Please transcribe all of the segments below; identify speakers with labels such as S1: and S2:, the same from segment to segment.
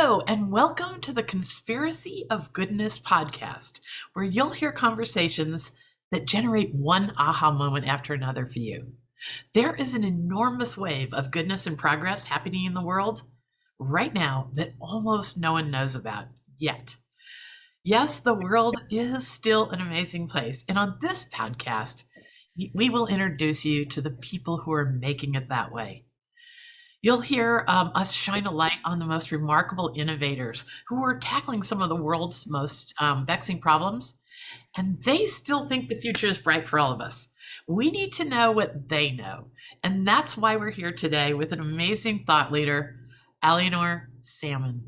S1: Hello, and welcome to the Conspiracy of Goodness podcast, where you'll hear conversations that generate one aha moment after another for you. There is an enormous wave of goodness and progress happening in the world right now that almost no one knows about yet. Yes, the world is still an amazing place. And on this podcast, we will introduce you to the people who are making it that way. You'll hear us shine a light on the most remarkable innovators who are tackling some of the world's most vexing problems, and they still think the future is bright for all of us. We need to know what they know, and that's why we're here today with an amazing thought leader, Alienor Salmon.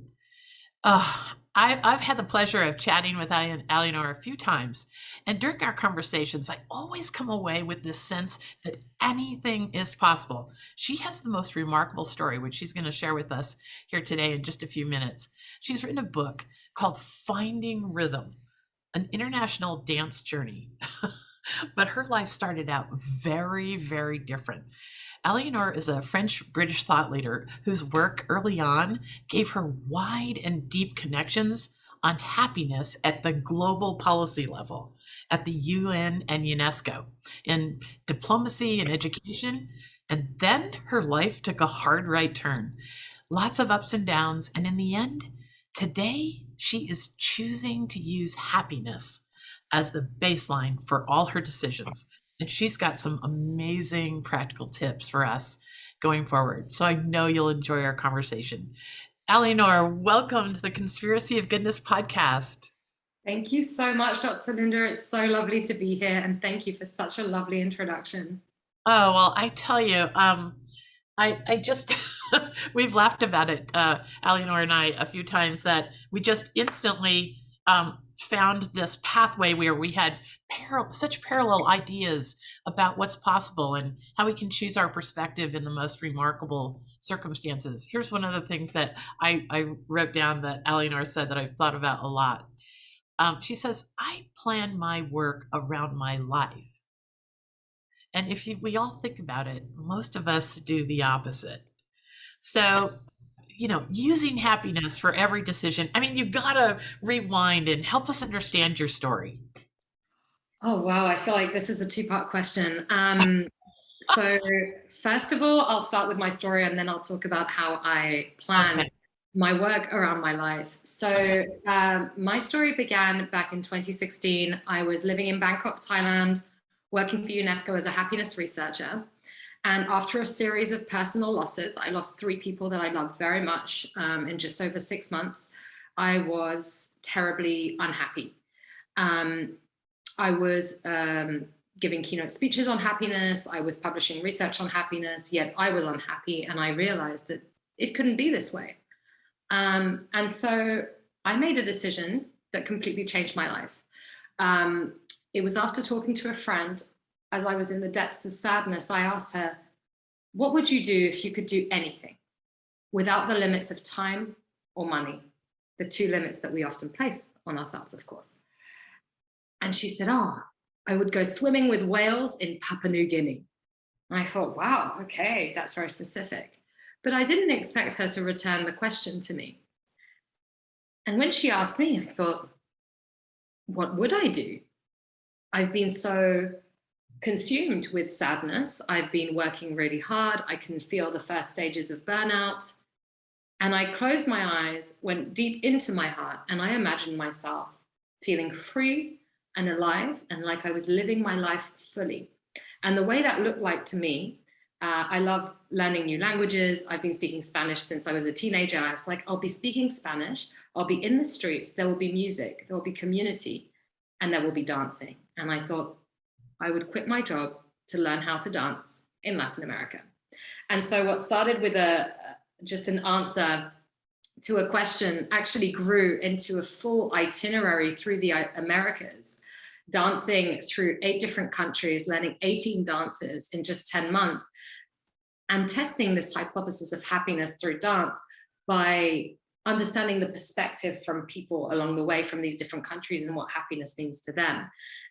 S1: I've had the pleasure of chatting with Aliénor a few times, and during our conversations, I always come away with this sense that anything is possible. She has the most remarkable story, which she's going to share with us here today in just a few minutes. She's written a book called Finding Rhythm, an international dance journey. But her life started out very, very different. Aliénor is a French-British thought leader whose work early on gave her wide and deep connections on happiness at the global policy level, at the UN and UNESCO, in diplomacy and education. And then her life took a hard right turn. Lots of ups and downs. And in the end, today, she is choosing to use happiness as the baseline for all her decisions. And she's got some amazing practical tips for us going forward. So I know you'll enjoy our conversation. Aliénor, welcome to the Conspiracy of Goodness podcast.
S2: Thank you so much, Dr. Linda. It's so lovely to be here. And thank you for such a lovely introduction.
S1: Oh, well, I tell you, I just, we've laughed about it, Aliénor and I, a few times, that we just instantly found this pathway where we had such parallel ideas about what's possible and how we can choose our perspective in the most remarkable circumstances. Here's one of the things that I wrote down that Aliénor said that I've thought about a lot. She says, I plan my work around my life. And if we all think about it, most of us do the opposite. So, using happiness for every decision. I mean, you gotta rewind and help us understand your story.
S2: Oh, wow. I feel like this is a two-part question. So first of all, I'll start with my story and then I'll talk about how I plan my work around my life. So my story began back in 2016. I was living in Bangkok, Thailand, working for UNESCO as a happiness researcher. And after a series of personal losses, I lost 3 people that I loved very much in just over 6 months. I was terribly unhappy. I was giving keynote speeches on happiness. I was publishing research on happiness, yet I was unhappy. And I realized that it couldn't be this way. And so I made a decision that completely changed my life. It was after talking to a friend. As I was in the depths of sadness, I asked her, what would you do if you could do anything without the limits of time or money? The 2 limits that we often place on ourselves, of course. And she said, I would go swimming with whales in Papua New Guinea. And I thought, wow, okay, that's very specific. But I didn't expect her to return the question to me. And when she asked me, I thought, what would I do? I've been so consumed with sadness. I've been working really hard. I can feel the first stages of burnout. And I closed my eyes, went deep into my heart, and I imagined myself feeling free and alive and like I was living my life fully. And the way that looked like to me, I love learning new languages. I've been speaking Spanish since I was a teenager. I was like, I'll be speaking Spanish. I'll be in the streets. There will be music. There will be community, and there will be dancing. And I thought, I would quit my job to learn how to dance in Latin America. And so what started with just an answer to a question actually grew into a full itinerary through the Americas, dancing through 8 different countries, learning 18 dances in just 10 months, and testing this hypothesis of happiness through dance by understanding the perspective from people along the way from these different countries and what happiness means to them.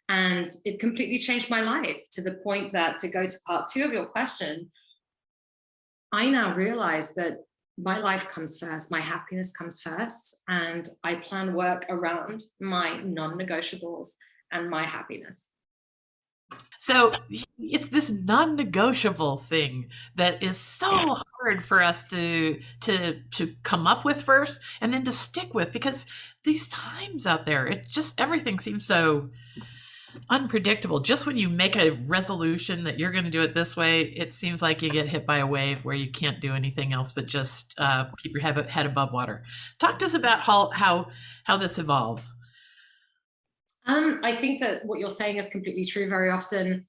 S2: And it completely changed my life to the point that, to go to part 2 of your question, I now realize that my life comes first, my happiness comes first, and I plan work around my non-negotiables and my happiness.
S1: So it's this non-negotiable thing that is so hard for us to come up with first and then to stick with, because these times out there, it just everything seems so unpredictable. Just when you make a resolution that you're going to do it this way, it seems like you get hit by a wave where you can't do anything else but just keep your head above water. Talk to us about how this evolved.
S2: I think that what you're saying is completely true. Very often,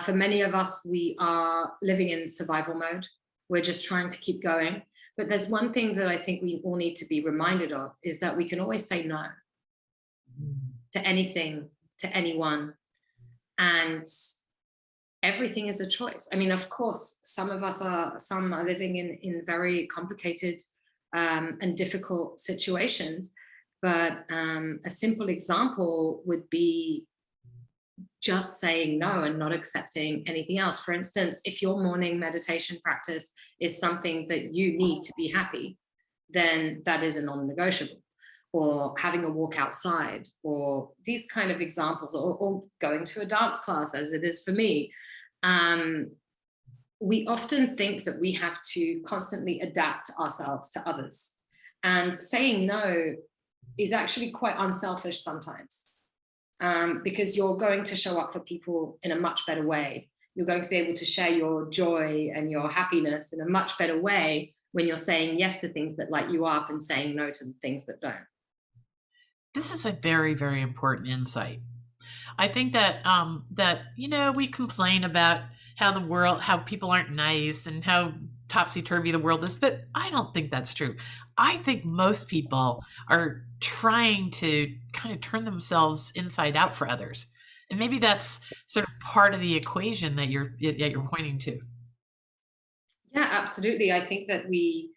S2: for many of us, we are living in survival mode. We're just trying to keep going. But there's one thing that I think we all need to be reminded of, is that we can always say no to anything, to anyone. And everything is a choice. I mean, of course, some are living in very complicated and difficult situations. But a simple example would be just saying no and not accepting anything else. For instance, if your morning meditation practice is something that you need to be happy, then that is a non-negotiable. Or having a walk outside, or these kind of examples, or going to a dance class, as it is for me. We often think that we have to constantly adapt ourselves to others. And saying no is actually quite unselfish sometimes, because you're going to show up for people in a much better way. You're going to be able to share your joy and your happiness in a much better way when you're saying yes to things that light you up and saying no to the things that don't.
S1: This is a very, very important insight. I think that we complain about how people aren't nice and how topsy-turvy the world is, but I don't think that's true. I think most people are trying to kind of turn themselves inside out for others. And maybe that's sort of part of the equation that you're pointing to.
S2: Yeah, absolutely. I think that we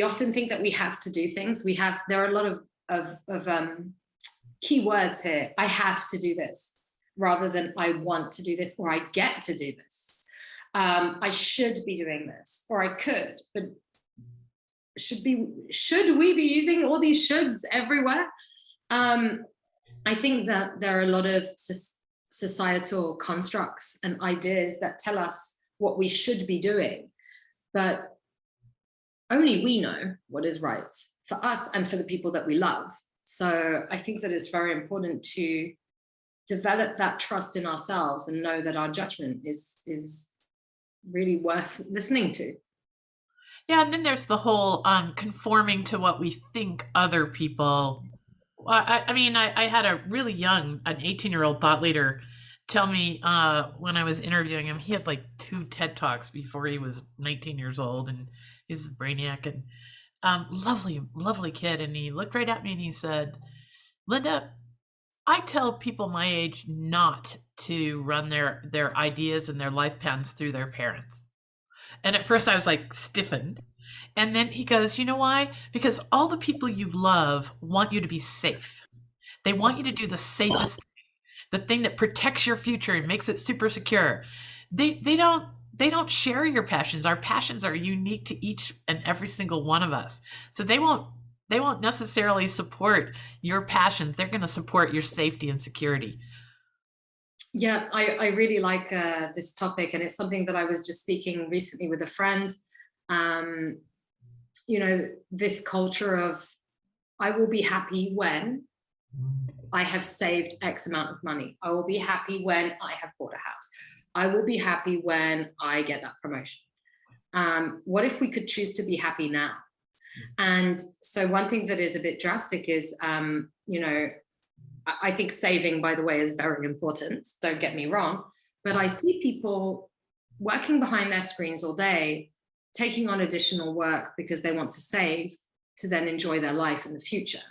S2: often think that we have to do things. There are a lot of key words here. I have to do this, rather than I want to do this, or I get to do this. I should be doing this, or I could, but should we be using all these shoulds everywhere? I think that there are a lot of societal constructs and ideas that tell us what we should be doing, but only we know what is right for us and for the people that we love. So I think that it's very important to develop that trust in ourselves and know that our judgment is really worth listening to.
S1: Yeah, and then there's the whole conforming to what we think other people. I mean, I had a really young, an 18-year-old thought leader tell me when I was interviewing him, he had like 2 TED Talks before he was 19 years old, and he's a brainiac and lovely, lovely kid. And he looked right at me and he said, "Linda, I tell people my age not to run their ideas and their life plans through their parents." And at first I was like stiffened. And then he goes, "You know why? Because all the people you love want you to be safe. They want you to do the safest thing, the thing that protects your future and makes it super secure. They don't share your passions. Our passions are unique to each and every single one of us. So they won't necessarily support your passions. They're going to support your safety and security."
S2: Yeah, I really like this topic, and it's something that I was just speaking recently with a friend. Um, this culture of I will be happy when I have saved X amount of money. I will be happy when I have bought a house. I will be happy when I get that promotion. What if we could choose to be happy now? And so one thing that is a bit drastic is, I think saving, by the way, is very important. Don't get me wrong. But I see people working behind their screens all day, taking on additional work because they want to save to then enjoy their life in the future.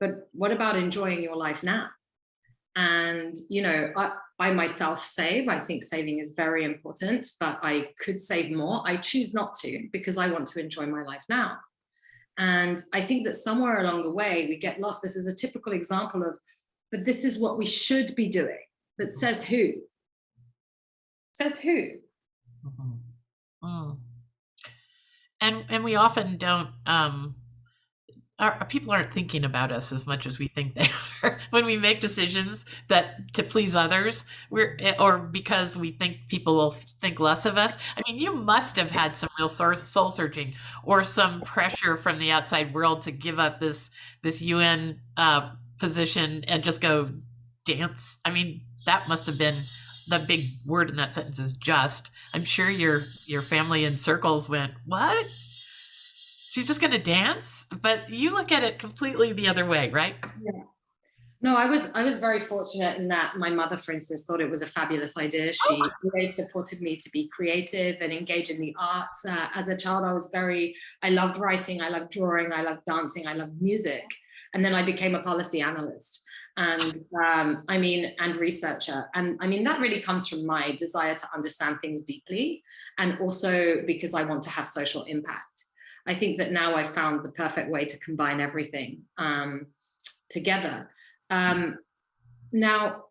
S2: But what about enjoying your life now? And, I myself save. I think saving is very important, but I could save more. I choose not to because I want to enjoy my life now. And I think that somewhere along the way, we get lost. This is a typical example of, but this is what we should be doing. But says who? Says who?
S1: Mhm. Mm. And and we often don't, our people aren't thinking about us as much as we think they are when we make decisions that to please others, or because we think people will think less of us. I mean, you must have had some real soul searching or some pressure from the outside world to give up this UN position and just go dance. I mean, that must have been the big word in that sentence is just. I'm sure your family and circles went, what? She's just going to dance? But you look at it completely the other way, right?
S2: Yeah. No, I was very fortunate in that my mother, for instance, thought it was a fabulous idea. She always supported me to be creative and engage in the arts. As a child, I loved writing, I loved drawing, I loved dancing, I loved music. And then I became a policy analyst and and researcher. And I mean, that really comes from my desire to understand things deeply, and also because I want to have social impact. I think that now I've found the perfect way to combine everything together. Now,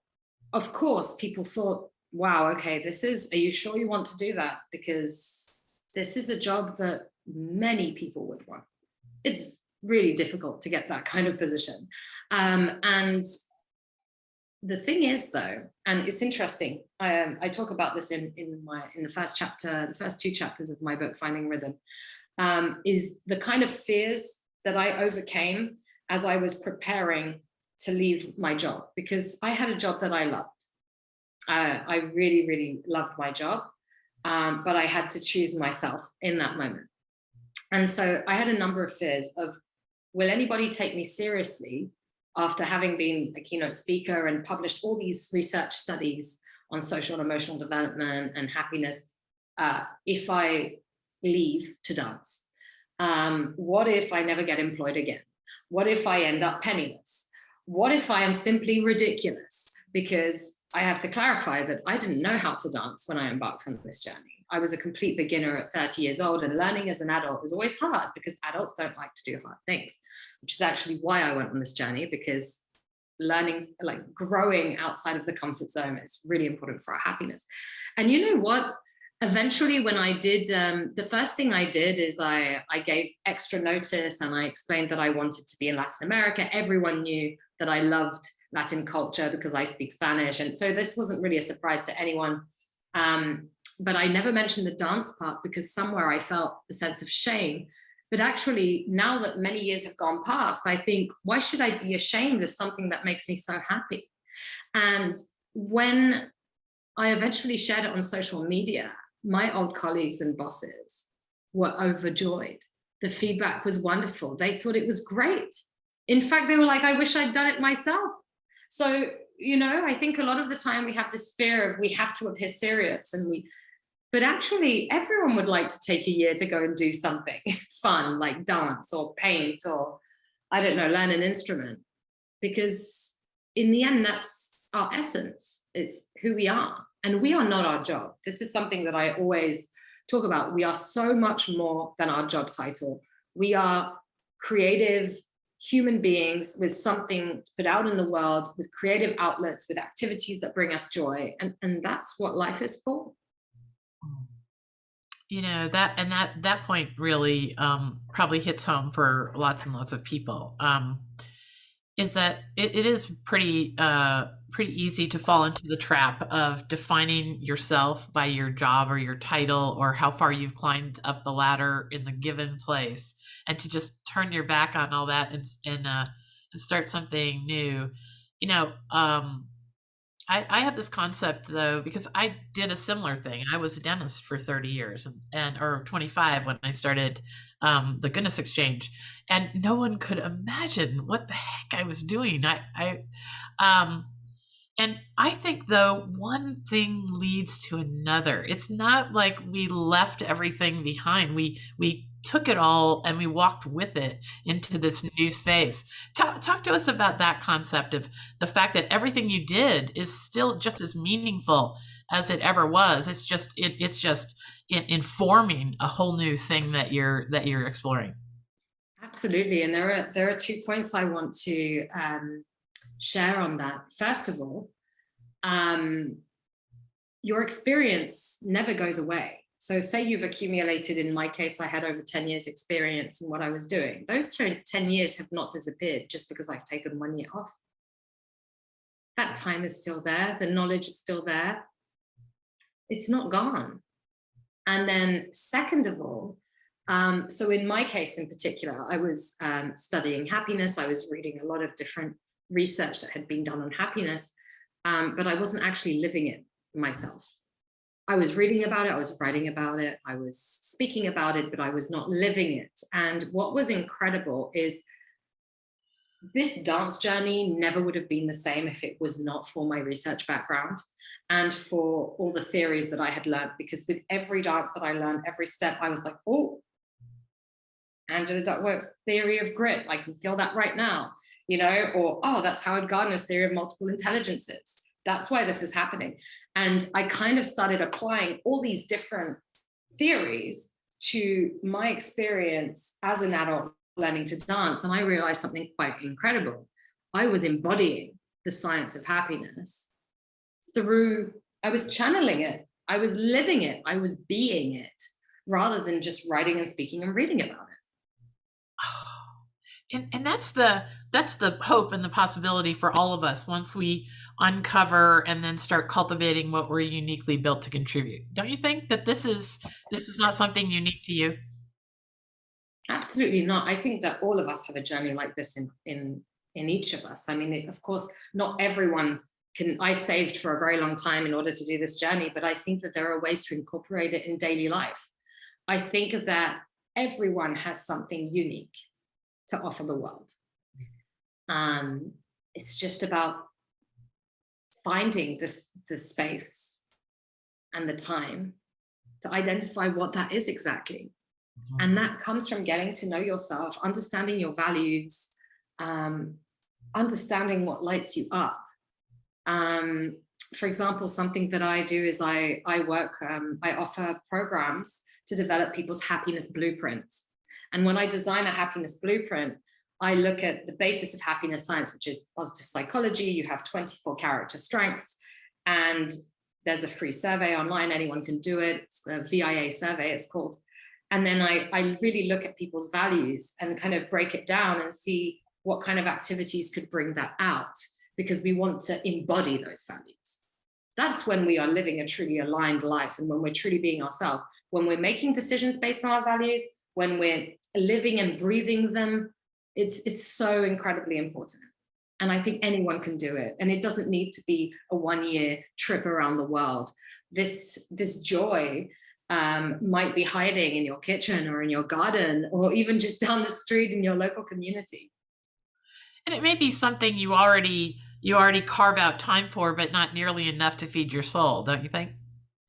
S2: of course, people thought, wow, okay, are you sure you want to do that? Because this is a job that many people would want. It's really difficult to get that kind of position. And the thing is, though, and it's interesting, I talk about this in the first chapter, the first 2 chapters of my book, Finding Rhythm, is the kind of fears that I overcame as I was preparing to leave my job, because I had a job that I loved. I really, really loved my job, but I had to choose myself in that moment. And so I had a number of fears of, will anybody take me seriously after having been a keynote speaker and published all these research studies on social and emotional development and happiness, if I leave to dance? What if I never get employed again? What if I end up penniless? What if I am simply ridiculous? Because I have to clarify that I didn't know how to dance when I embarked on this journey. I was a complete beginner at 30 years old, and learning as an adult is always hard because adults don't like to do hard things, which is actually why I went on this journey, because learning, like growing outside of the comfort zone, is really important for our happiness. And you know what? Eventually, when I did, the first thing I did is I gave extra notice, and I explained that I wanted to be in Latin America. Everyone knew that I loved Latin culture because I speak Spanish. And so this wasn't really a surprise to anyone. But I never mentioned the dance part because somewhere I felt a sense of shame. But actually, now that many years have gone past, I think, why should I be ashamed of something that makes me so happy? And when I eventually shared it on social media, my old colleagues and bosses were overjoyed. The feedback was wonderful. They thought it was great. In fact, they were like, I wish I'd done it myself. So, you know, I think a lot of the time we have this fear of we have to appear serious, but actually everyone would like to take a year to go and do something fun, like dance or paint or, I don't know, learn an instrument, because in the end, that's our essence. It's who we are, and we are not our job. This is something that I always talk about. We are so much more than our job title. We are creative human beings with something to put out in the world, with creative outlets, with activities that bring us joy. And that's what life is for.
S1: You know, that point really probably hits home for lots and lots of people. Is that it is pretty easy to fall into the trap of defining yourself by your job or your title or how far you've climbed up the ladder in the given place, and to just turn your back on all that and start something new. You know, I have this concept, though, because I did a similar thing. I was a dentist for 30 years or 25 when I started the Goodness Exchange, and no one could imagine what the heck I was doing. And I think, though, one thing leads to another. It's not like we left everything behind. We took it all and we walked with it into this new space. Talk to us about that concept of the fact that everything you did is still just as meaningful as it ever was. It's just informing a whole new thing that you're exploring.
S2: Absolutely, and there are 2 points I want to share on that. First of all, your experience never goes away. So say you've accumulated, in my case, I had over 10 years experience in what I was doing. Those 10 years have not disappeared just because I've taken 1 year off. That time is still there. The knowledge is still there. It's not gone. And then second of all, so in my case in particular, I was studying happiness. I was reading a lot of different research that had been done on happiness, but I wasn't actually living it myself. I was reading about it, I was writing about it, I was speaking about it, but I was not living it. And what was incredible is this dance journey never would have been the same if it was not for my research background and for all the theories that I had learned, because with every dance that I learned, every step, I was like, oh, Angela Duckworth's theory of grit, I can feel that right now, or, oh, that's Howard Gardner's theory of multiple intelligences. That's why this is happening. And I kind of started applying all these different theories to my experience as an adult learning to dance. And I realized something quite incredible. I was embodying the science of happiness I was channeling it. I was living it. I was being it rather than just writing and speaking and reading about it.
S1: And that's the hope and the possibility for all of us once we uncover and then start cultivating what we're uniquely built to contribute. Don't you think that this is not something unique to you?
S2: Absolutely not. I think that all of us have a journey like this in each of us. I mean, of course, not everyone can. I saved for a very long time in order to do this journey, but I think that there are ways to incorporate it in daily life. I think that everyone has something unique to offer the world. It's just about finding the space and the time to identify what that is exactly. And that comes from getting to know yourself, understanding your values, understanding what lights you up. For example, something that I do is I offer programs to develop people's happiness blueprint. And when I design a happiness blueprint, I look at the basis of happiness science, which is positive psychology. You have 24 character strengths, and there's a free survey online. Anyone can do it. It's a VIA survey, it's called. And then I really look at people's values and kind of break it down and see what kind of activities could bring that out, because we want to embody those values. That's when we are living a truly aligned life, and when we're truly being ourselves, when we're making decisions based on our values, when we're living and breathing them. It's so incredibly important. And I think anyone can do it. And it doesn't need to be a 1-year trip around the world. This joy might be hiding in your kitchen or in your garden, or even just down the street in your local community.
S1: And it may be something you already carve out time for, but not nearly enough to feed your soul, don't you think?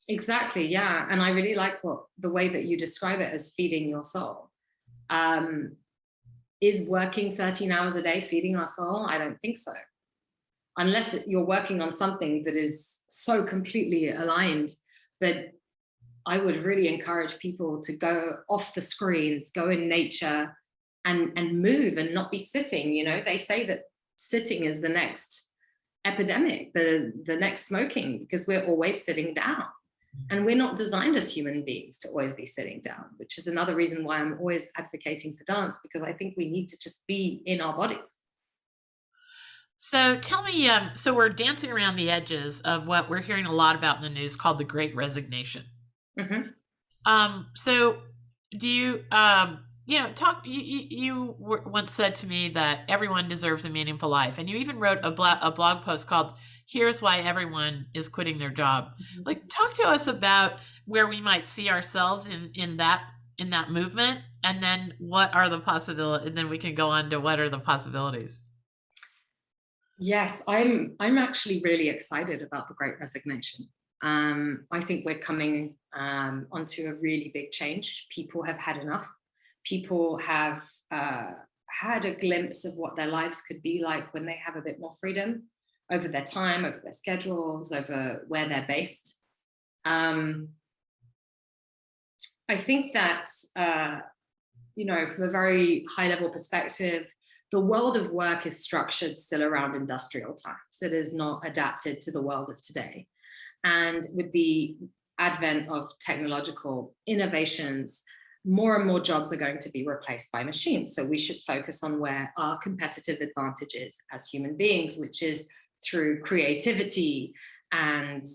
S2: Exactly, yeah. And I really like the way that you describe it as feeding your soul. Is working 13 hours a day feeding our soul? I don't think so. Unless you're working on something that is so completely aligned. But I would really encourage people to go off the screens, go in nature and move and not be sitting. They say that sitting is the next epidemic, the next smoking, because we're always sitting down. And we're not designed as human beings to always be sitting down, which is another reason why I'm always advocating for dance, because I think we need to just be in our bodies.
S1: So tell me, so we're dancing around the edges of what we're hearing a lot about in the news called the Great Resignation. So do you, you once said to me that everyone deserves a meaningful life. And you even wrote a blog post called "Here's Why Everyone is Quitting Their Job." Like, talk to us about where we might see ourselves in that movement, and then what are the possibilities, and then we can go on to what are the possibilities.
S2: Yes, I'm actually really excited about the Great Resignation. I think we're coming onto a really big change. People have had enough. People have had a glimpse of what their lives could be like when they have a bit more freedom over their time, over their schedules, over where they're based. I think that, from a very high level perspective, the world of work is structured still around industrial times. It is not adapted to the world of today. And with the advent of technological innovations, more and more jobs are going to be replaced by machines. So we should focus on where our competitive advantage is as human beings, which is through creativity and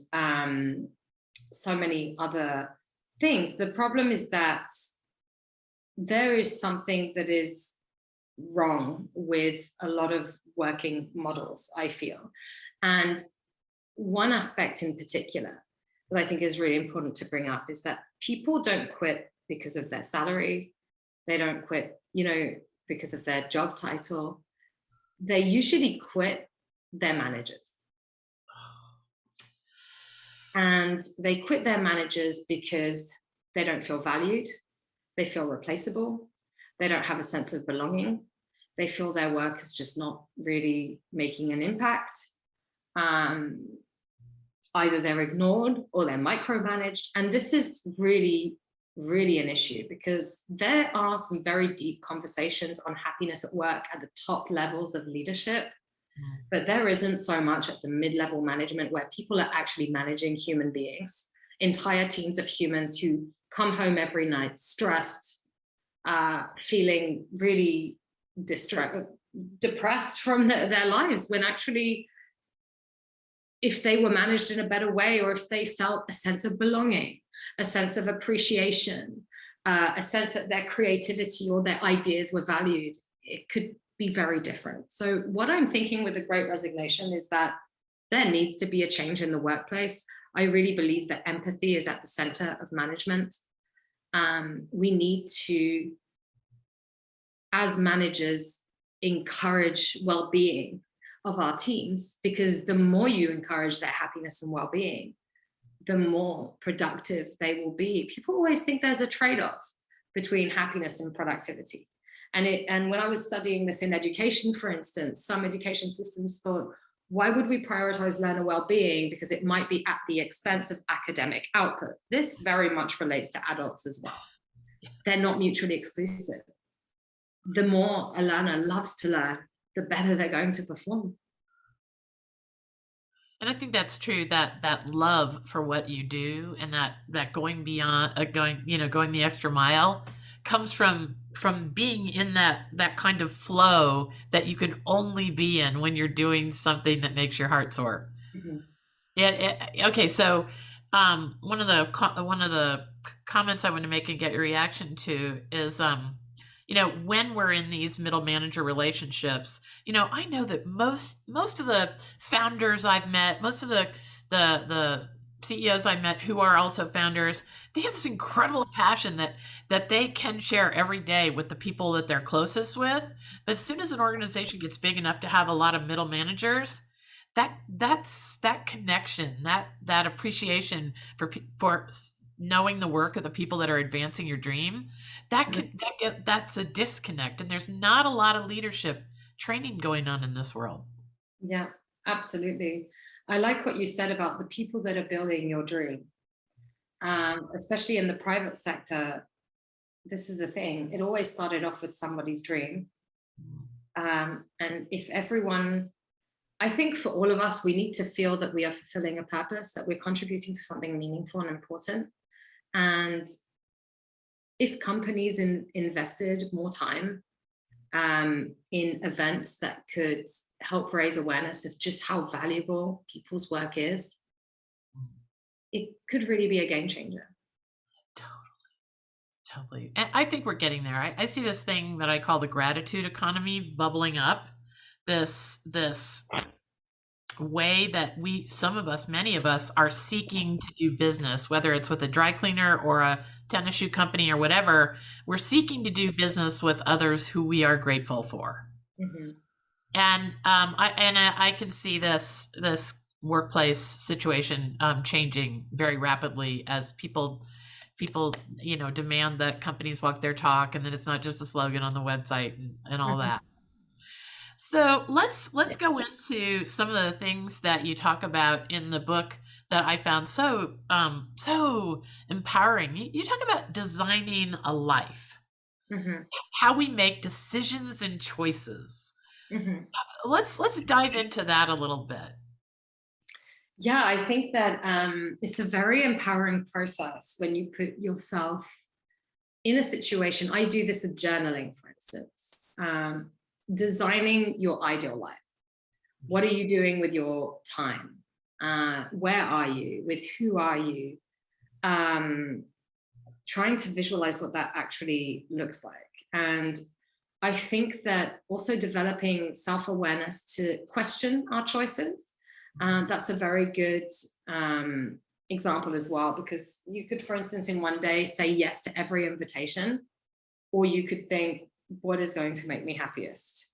S2: so many other things. The problem is that there is something that is wrong with a lot of working models, I feel. And one aspect in particular that I think is really important to bring up is that people don't quit because of their salary. They don't quit, because of their job title. They usually quit their managers. And they quit their managers because they don't feel valued. They feel replaceable. They don't have a sense of belonging. They feel their work is just not really making an impact. Either they're ignored or they're micromanaged. And this is really, really an issue, because there are some very deep conversations on happiness at work at the top levels of leadership. But there isn't so much at the mid-level management, where people are actually managing human beings, entire teams of humans who come home every night stressed, feeling really depressed from their lives, when actually, if they were managed in a better way, or if they felt a sense of belonging, a sense of appreciation, a sense that their creativity or their ideas were valued, it could be very different. So what I'm thinking with the Great Resignation is that there needs to be a change in the workplace. I really believe that empathy is at the center of management. We need to, as managers, encourage well-being of our teams, because the more you encourage their happiness and well-being, the more productive they will be. People always think there's a trade-off between happiness and productivity. And when I was studying this in education, for instance, some education systems thought, why would we prioritize learner well-being? Because it might be at the expense of academic output. This very much relates to adults as well. They're not mutually exclusive. The more a learner loves to learn, the better they're going to perform.
S1: And I think that's true, that love for what you do, and that going beyond, going the extra mile, comes from being in that kind of flow that you can only be in when you're doing something that makes your heart soar. Mm-hmm. Okay, so one of the comments I want to make and get your reaction to is, when we're in these middle manager relationships, I know that most of the founders I've met, most of the CEOs I met who are also founders, they have this incredible passion that they can share every day with the people that they're closest with. But as soon as an organization gets big enough to have a lot of middle managers, that connection, that appreciation for knowing the work of the people that are advancing your dream, that's a disconnect. And there's not a lot of leadership training going on in this world.
S2: Yeah, absolutely. I like what you said about the people that are building your dream, especially in the private sector. This is the thing. It always started off with somebody's dream. And if everyone, I think for all of us, we need to feel that we are fulfilling a purpose, that we're contributing to something meaningful and important. And if companies invested more time in events that could help raise awareness of just how valuable people's work is, it could really be a game changer.
S1: Totally. And I think we're getting there. I see this thing that I call the gratitude economy bubbling up. This way that many of us are seeking to do business, whether it's with a dry cleaner or a tennis shoe company or whatever. We're seeking to do business with others who we are grateful for. Mm-hmm. And I can see this workplace situation changing very rapidly as people demand that companies walk their talk, and then it's not just a slogan on the website and all that. So let's go into some of the things that you talk about in the book that I found so empowering. You talk about designing a life, mm-hmm. how we make decisions and choices. Mm-hmm. Let's dive into that a little bit.
S2: Yeah, I think that it's a very empowering process when you put yourself in a situation. I do this with journaling, for instance, designing your ideal life. What are you doing with your time? Where are you? With who are you? Um, Trying to visualize what that actually looks like. And I think that also developing self-awareness to question our choices, that's a very good example as well, because you could, for instance, in one day say yes to every invitation, or you could think, what is going to make me happiest?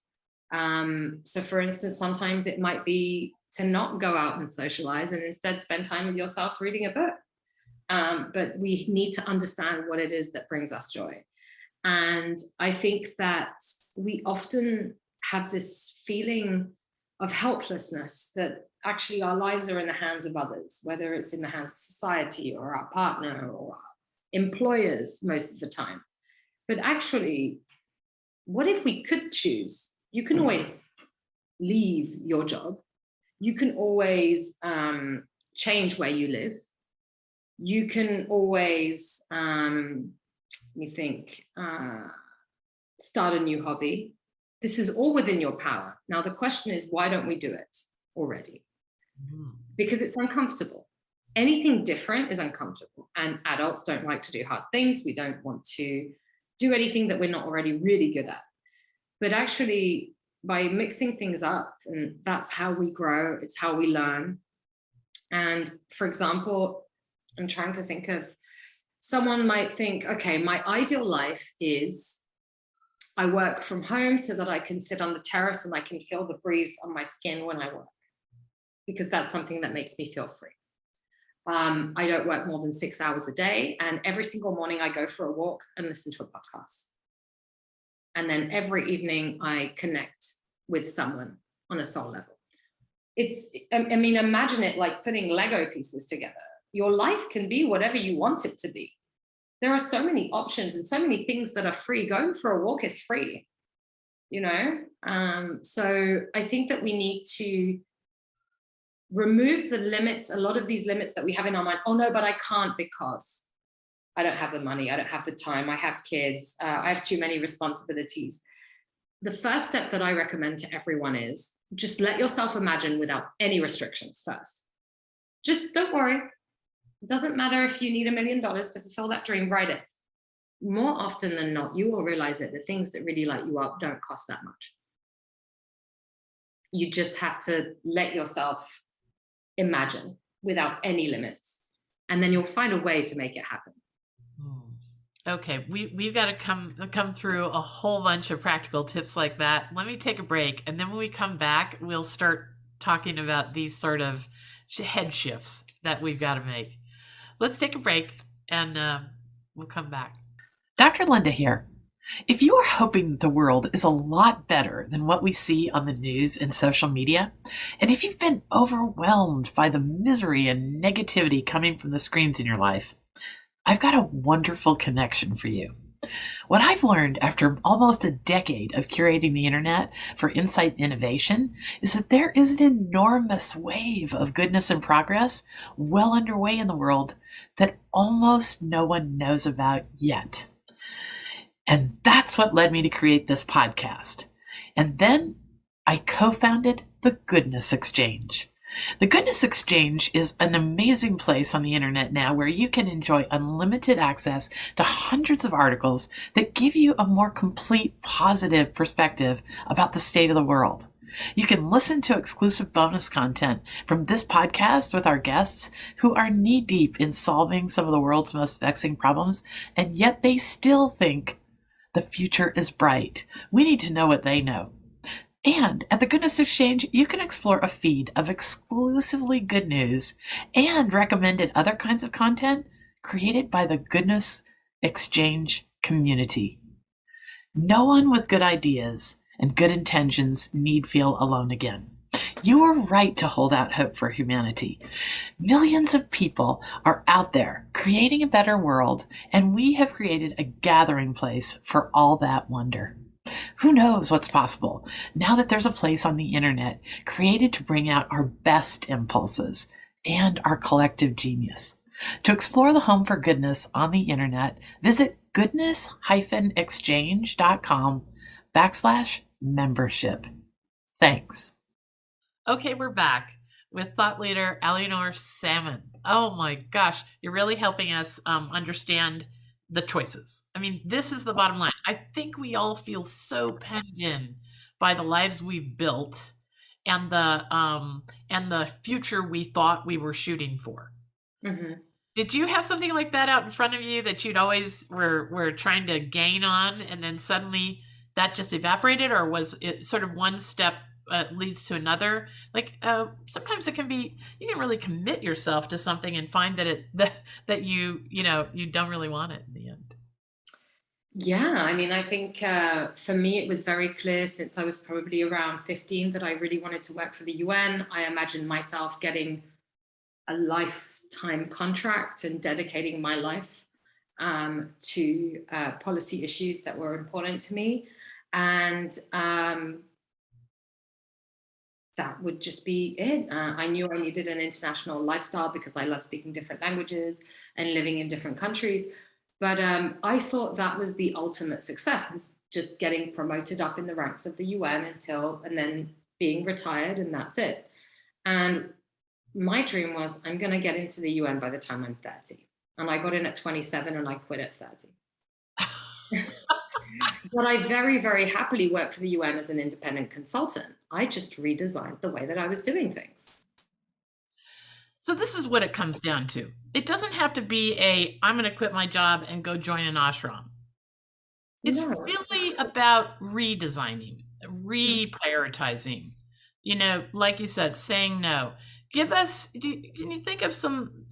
S2: So for instance, sometimes it might be to not go out and socialize and instead spend time with yourself reading a book. But we need to understand what it is that brings us joy. And I think that we often have this feeling of helplessness, that actually our lives are in the hands of others, whether it's in the hands of society or our partner or our employers most of the time. But actually, what if we could choose? You can always leave your job. You can always change where you live. You can always, let me think, start a new hobby. This is all within your power. Now, the question is, why don't we do it already? Because it's uncomfortable. Anything different is uncomfortable. And adults don't like to do hard things. We don't want to do anything that we're not already really good at. But actually, by mixing things up, and that's how we grow, it's how we learn. And for example, I'm trying to think of, someone might think, okay, my ideal life is I work from home so that I can sit on the terrace and I can feel the breeze on my skin when I work, because that's something that makes me feel free. I don't work more than 6 hours a day, and every single morning I go for a walk and listen to a podcast. And then every evening I connect with someone on a soul level. I mean, imagine it like putting Lego pieces together. Your life can be whatever you want it to be. There are so many options and so many things that are free. Going for a walk is free, you know? So I think that we need to remove the limits, a lot of these limits that we have in our mind. Oh no, but I can't because I don't have the money, I don't have the time, I have kids, I have too many responsibilities. The first step that I recommend to everyone is just let yourself imagine without any restrictions first. Just don't worry. It doesn't matter if you need $1 million to fulfill that dream, write it. More often than not, you will realize that the things that really light you up don't cost that much. You just have to let yourself imagine without any limits, and then you'll find a way to make it happen.
S1: Okay, we've got to come through a whole bunch of practical tips like that. Let me take a break, and then when we come back, we'll start talking about these sort of head shifts that we've got to make. Let's take a break, and we'll come back. Dr. Linda here. If you are hoping that the world is a lot better than what we see on the news and social media, and if you've been overwhelmed by the misery and negativity coming from the screens in your life, I've got a wonderful connection for you. What I've learned after almost a decade of curating the internet for insight and innovation is that there is an enormous wave of goodness and progress well underway in the world that almost no one knows about yet. And that's what led me to create this podcast. And then I co-founded the Goodness Exchange. The Goodness Exchange is an amazing place on the internet now where you can enjoy unlimited access to hundreds of articles that give you a more complete, positive perspective about the state of the world. You can listen to exclusive bonus content from this podcast with our guests who are knee-deep in solving some of the world's most vexing problems, and yet they still think the future is bright. We need to know what they know. And at the Goodness Exchange, you can explore a feed of exclusively good news and recommended other kinds of content created by the Goodness Exchange community. No one with good ideas and good intentions need feel alone again. You are right to hold out hope for humanity. Millions of people are out there creating a better world, and we have created a gathering place for all that wonder. Who knows what's possible now that there's a place on the internet created to bring out our best impulses, and our collective genius. To explore the home for goodness on the internet, visit goodness-exchange.com/membership. Thanks. Okay, we're back with thought leader Alienor Salmon. Oh my gosh, you're really helping us understand the choices. I mean, this is the bottom line. I think we all feel so penned in by the lives we've built and the future we thought we were shooting for.
S2: Mhm.
S1: Did you have something like that out in front of you that you'd always were trying to gain on, and then suddenly that just evaporated, or was it sort of one step leads to another? Like sometimes it can be you can really commit yourself to something and find that you don't really want it in the end.
S2: Yeah, I mean, I think for me, it was very clear since I was probably around 15 that I really wanted to work for the UN. I imagined myself getting a lifetime contract and dedicating my life to policy issues that were important to me. And that would just be it. I knew I needed an international lifestyle because I love speaking different languages and living in different countries. But I thought that was the ultimate success, was just getting promoted up in the ranks of the UN and then being retired, and that's it. And my dream was I'm going to get into the UN by the time I'm 30. And I got in at 27 and I quit at 30. But I very, very happily worked for the UN as an independent consultant. I just redesigned the way that I was doing things.
S1: So this is what it comes down to. It doesn't have to be I'm going to quit my job and go join an ashram. It's
S2: No.
S1: really about redesigning, reprioritizing, like you said, saying no. Can you think of some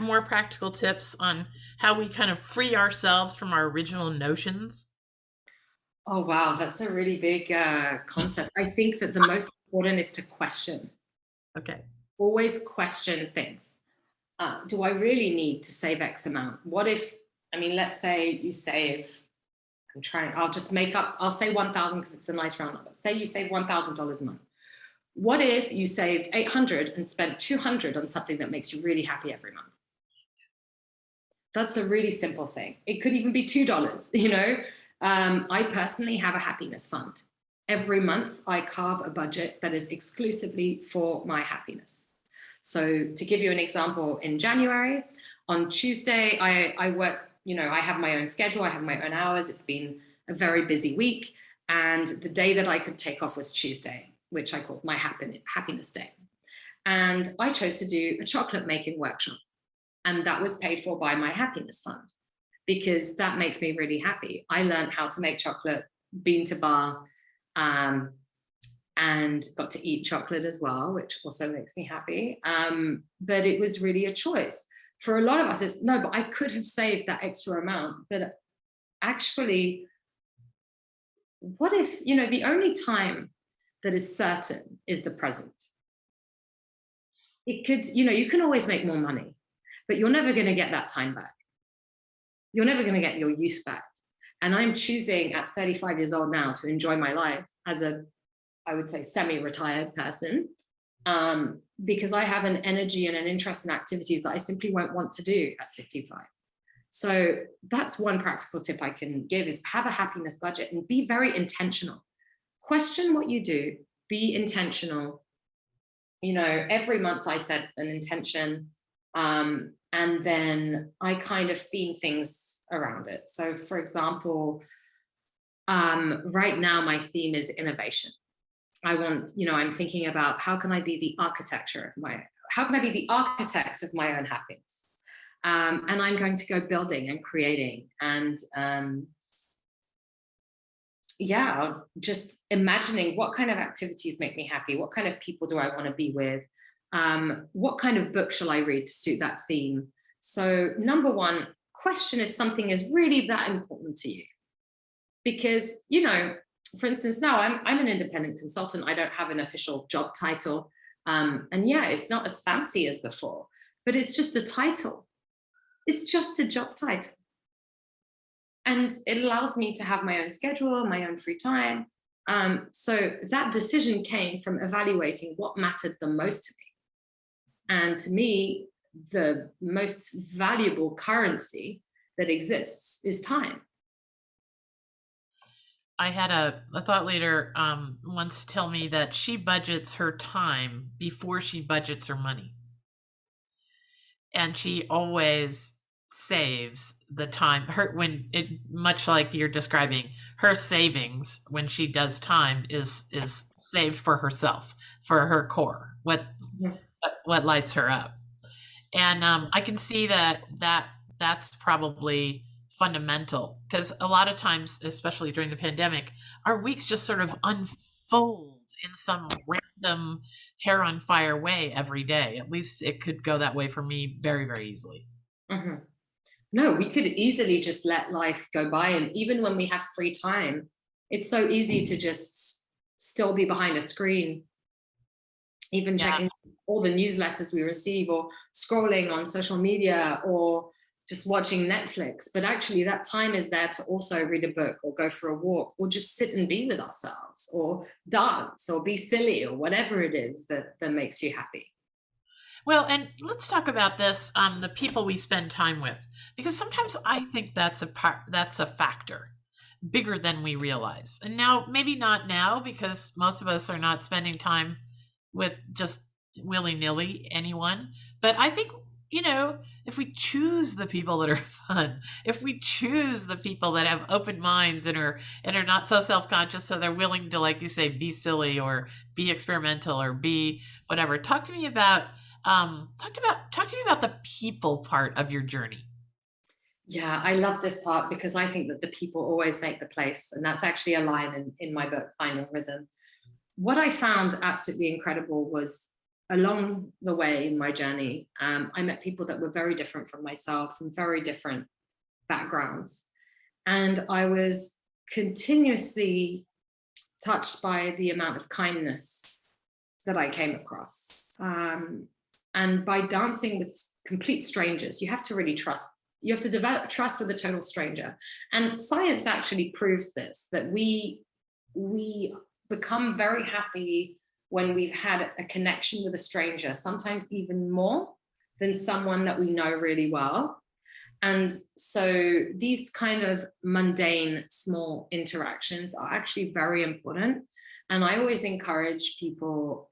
S1: more practical tips on how we kind of free ourselves from our original notions?
S2: Oh, wow. That's a really big concept. I think that the most important is to question.
S1: Okay.
S2: Always question things. Do I really need to save X amount? What if, I mean, let's say you save, I'll say 1,000 because it's a nice round number. Say you save $1,000 a month. What if you saved 800 and spent 200 on something that makes you really happy every month? That's a really simple thing. It could even be $2, I personally have a happiness fund. Every month, I carve a budget that is exclusively for my happiness. So to give you an example, in January, on Tuesday, I work, I have my own schedule, I have my own hours. It's been a very busy week. And the day that I could take off was Tuesday, which I called my happiness day. And I chose to do a chocolate making workshop. And that was paid for by my happiness fund, because that makes me really happy. I learned how to make chocolate, been to bar, and got to eat chocolate as well, which also makes me happy. But it was really a choice. For a lot of us, it's no, but I could have saved that extra amount. But actually, what if, the only time that is certain is the present? It could, you can always make more money, but you're never going to get that time back. You're never going to get your youth back. And I'm choosing at 35 years old now to enjoy my life as I would say, semi-retired person, because I have an energy and an interest in activities that I simply won't want to do at 65. So that's one practical tip I can give, is have a happiness budget and be very intentional. Question what you do, be intentional. Every month I set an intention, and then I kind of theme things around it. So for example, right now my theme is innovation. I'm thinking about how can I be the architect of my own happiness? And I'm going to go building and creating and just imagining what kind of activities make me happy. What kind of people do I want to be with? What kind of book shall I read to suit that theme? So number one, question if something is really that important to you. Because, for instance, now I'm an independent consultant. I don't have an official job title. And it's not as fancy as before, but it's just a title. It's just a job title. And it allows me to have my own schedule, my own free time. So that decision came from evaluating what mattered the most to me. And to me, the most valuable currency that exists is time.
S1: I had a thought leader once tell me that she budgets her time before she budgets her money. And she always saves the time her when it much like you're describing her savings when she does time is saved for herself, for her core, what lights her up. And I can see that's probably fundamental because a lot of times, especially during the pandemic, our weeks just sort of unfold in some random hair on fire way every day. At least it could go that way for me very, very easily.
S2: Mm-hmm. No, we could easily just let life go by. And even when we have free time, it's so easy to just still be behind a screen, even checking all the newsletters we receive or scrolling on social media or just watching Netflix. But actually that time is there to also read a book or go for a walk or just sit and be with ourselves or dance or be silly or whatever it is that makes you happy.
S1: Well, and let's talk about this, the people we spend time with, because sometimes I think that's a factor bigger than we realize. And now, maybe not now, because most of us are not spending time with just willy-nilly anyone. But I think, if we choose the people that are fun, if we choose the people that have open minds and are not so self-conscious, so they're willing to, like you say, be silly or be experimental or be whatever. Talk to me about the people part of your journey.
S2: Yeah, I love this part because I think that the people always make the place. And that's actually a line in my book, Finding Rhythm. What I found absolutely incredible was along the way in my journey, I met people that were very different from myself, from very different backgrounds. And I was continuously touched by the amount of kindness that I came across. And by dancing with complete strangers, you have to really trust. You have to develop trust with a total stranger. And science actually proves this, that we become very happy when we've had a connection with a stranger, sometimes even more than someone that we know really well. And so these kind of mundane, small interactions are actually very important. And I always encourage people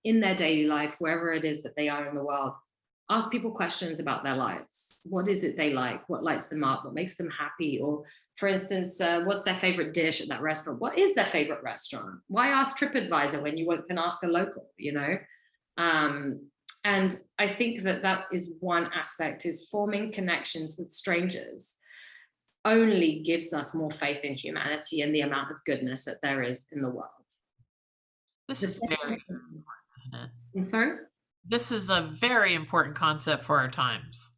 S2: in their daily life, wherever it is that they are in the world, ask people questions about their lives. What is it they like? What lights them up? What makes them happy? Or for instance, what's their favorite dish at that restaurant? What is their favorite restaurant? Why ask TripAdvisor when you can ask a local, And I think that is one aspect, is forming connections with strangers only gives us more faith in humanity and the amount of goodness that there is in the world.
S1: This is very important, isn't it?
S2: I'm sorry?
S1: This is a very important concept for our times.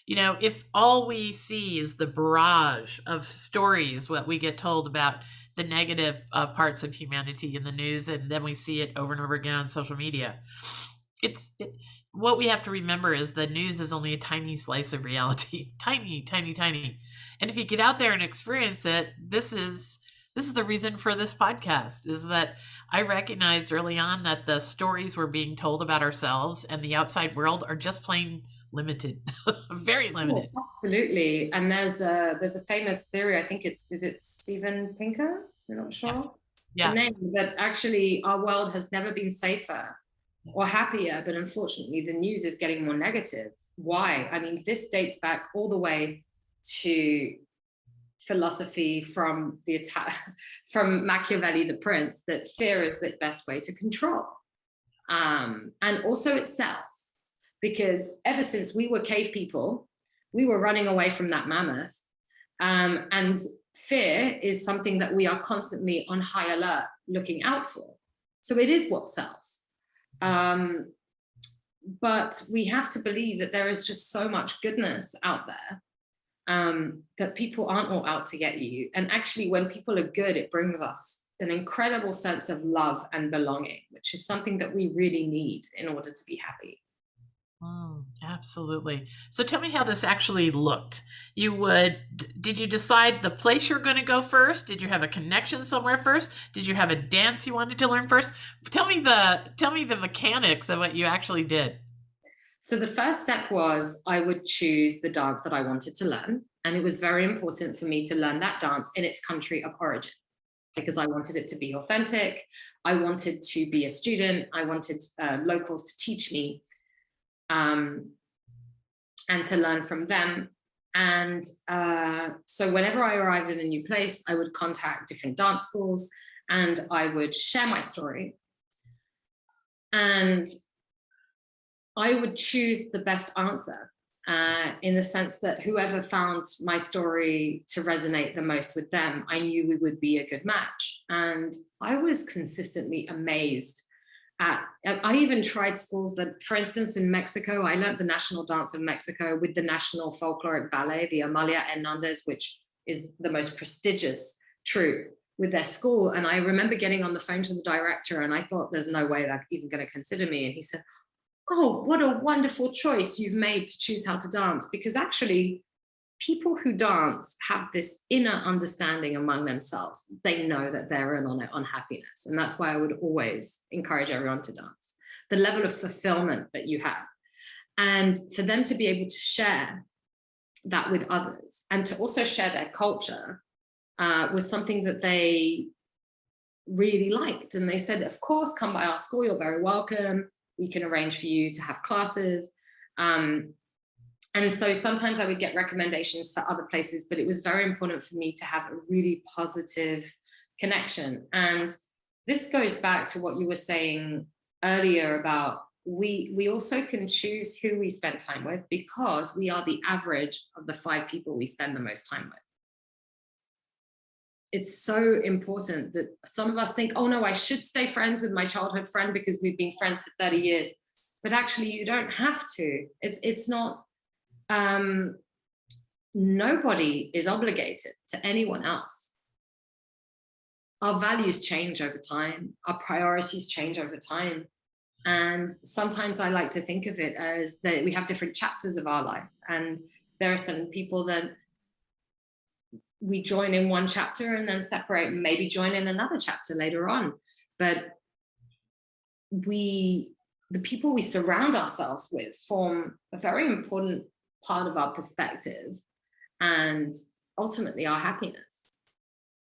S1: If all we see is the barrage of stories, what we get told about the negative parts of humanity in the news, and then we see it over and over again on social media, what we have to remember is the news is only a tiny slice of reality. Tiny, tiny, tiny. And if you get out there and experience it, this is the reason for this podcast, is that I recognized early on that the stories we're being told about ourselves and the outside world are just plain limited, very limited.
S2: Oh, absolutely. And there's a famous theory, I think is it Steven Pinker? You're not sure?
S1: Yes. Yeah.
S2: The name, that actually our world has never been safer or happier, but unfortunately the news is getting more negative. Why? I mean, this dates back all the way to philosophy from Machiavelli, the prince, that fear is the best way to control. And also it sells, because ever since we were cave people, we were running away from that mammoth. And fear is something that we are constantly on high alert looking out for. So it is what sells. But we have to believe that there is just so much goodness out there, that people aren't all out to get you. And actually, when people are good, it brings us an incredible sense of love and belonging, which is something that we really need in order to be happy.
S1: Absolutely. So tell me how this actually looked. Did you decide the place you're going to go first? Did you have a connection somewhere first? Did you have a dance you wanted to learn first? Tell me the mechanics of what you actually did.
S2: So the first step was I would choose the dance that I wanted to learn. And it was very important for me to learn that dance in its country of origin, because I wanted it to be authentic. I wanted to be a student. I wanted locals to teach me and to learn from them. And so whenever I arrived in a new place, I would contact different dance schools and I would share my story. And I would choose the best answer in the sense that whoever found my story to resonate the most with them, I knew we would be a good match. And I was consistently amazed I even tried schools that, for instance, in Mexico, I learned the national dance of Mexico with the national folkloric ballet, the Amalia Hernandez, which is the most prestigious troupe with their school. And I remember getting on the phone to the director and I thought, there's no way they're even going to consider me. And he said, oh, what a wonderful choice you've made to choose how to dance, because actually people who dance have this inner understanding among themselves. They know that they're in on happiness. And that's why I would always encourage everyone to dance. The level of fulfillment that you have. And for them to be able to share that with others and to also share their culture was something that they really liked. And they said, of course, come by our school, you're very welcome. We can arrange for you to have classes. And so sometimes I would get recommendations for other places, but it was very important for me to have a really positive connection. And this goes back to what you were saying earlier about we also can choose who we spend time with, because we are the average of the 5 people we spend the most time with. It's so important that some of us think, oh no, I should stay friends with my childhood friend because we've been friends for 30 years. But actually you don't have to. It's not, nobody is obligated to anyone else. Our values change over time. Our priorities change over time. And sometimes I like to think of it as that we have different chapters of our life. And there are certain people that we join in one chapter and then separate and maybe join in another chapter later on. But the people we surround ourselves with form a very important part of our perspective and ultimately our happiness.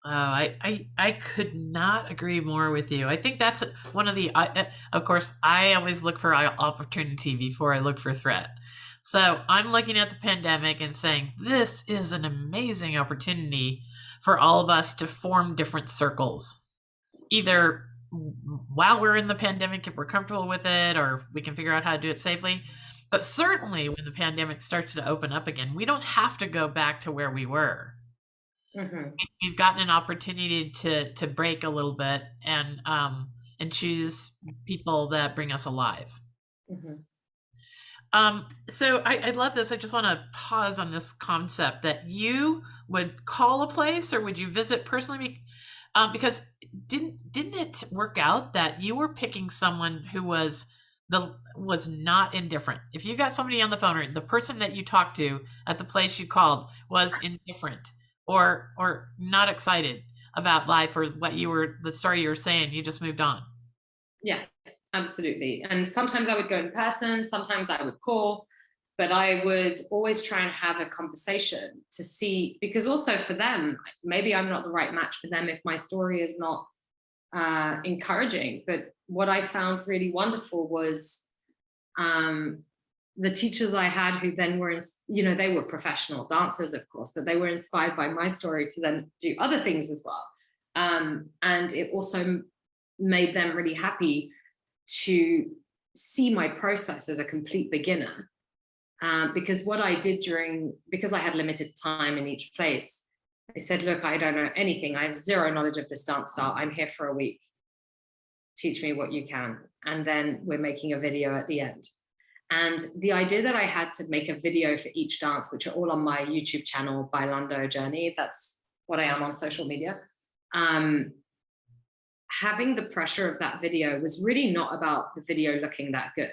S1: Oh, I could not agree more with you. I think that's one of the, of course, I always look for opportunity before I look for threat. So I'm looking at the pandemic and saying, this is an amazing opportunity for all of us to form different circles, either while we're in the pandemic, if we're comfortable with it, or we can figure out how to do it safely. But certainly when the pandemic starts to open up again, we don't have to go back to where we were.
S2: Mm-hmm.
S1: We've gotten an opportunity to break a little bit and choose people that bring us alive.
S2: Mm-hmm.
S1: So I love this. I just want to pause on this concept that you would call a place, or would you visit personally? Because didn't it work out that you were picking someone who was not indifferent? If you got somebody on the phone, or the person that you talked to at the place you called was indifferent or not excited about life or the story you were saying, you just moved on.
S2: Yeah, absolutely. And sometimes I would go in person, sometimes I would call, but I would always try and have a conversation to see, because also for them, maybe I'm not the right match for them if my story is not encouraging. But what I found really wonderful was the teachers I had, who then were, they were professional dancers, of course, but they were inspired by my story to then do other things as well. And it also made them really happy to see my process as a complete beginner. Because what I did because I had limited time in each place, I said, look, I don't know anything. I have zero knowledge of this dance style. I'm here for a week. Teach me what you can. And then we're making a video at the end. And the idea that I had to make a video for each dance, which are all on my YouTube channel, Bailando Journey, that's what I am on social media. Having the pressure of that video was really not about the video looking that good.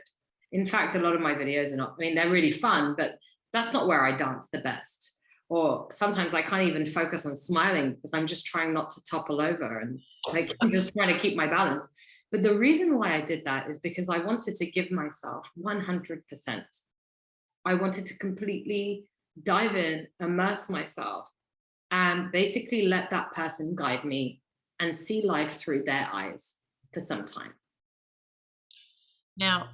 S2: In fact, a lot of my videos are not, they're really fun, but that's not where I dance the best. Or sometimes I can't even focus on smiling because I'm just trying not to topple over and I'm just trying to keep my balance. But the reason why I did that is because I wanted to give myself 100%. I wanted to completely dive in, immerse myself, and basically let that person guide me and see life through their eyes for some time.
S1: Now,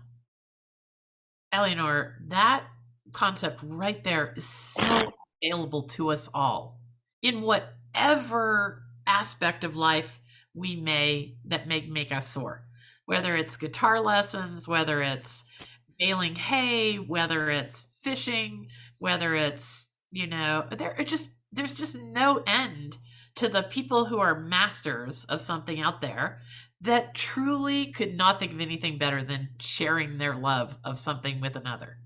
S1: Aliénor, that concept right there is so available to us all in whatever aspect of life that may make us soar. Whether it's guitar lessons, whether it's baling hay, whether it's fishing, whether it's, there's just no end to the people who are masters of something out there that truly could not think of anything better than sharing their love of something with another.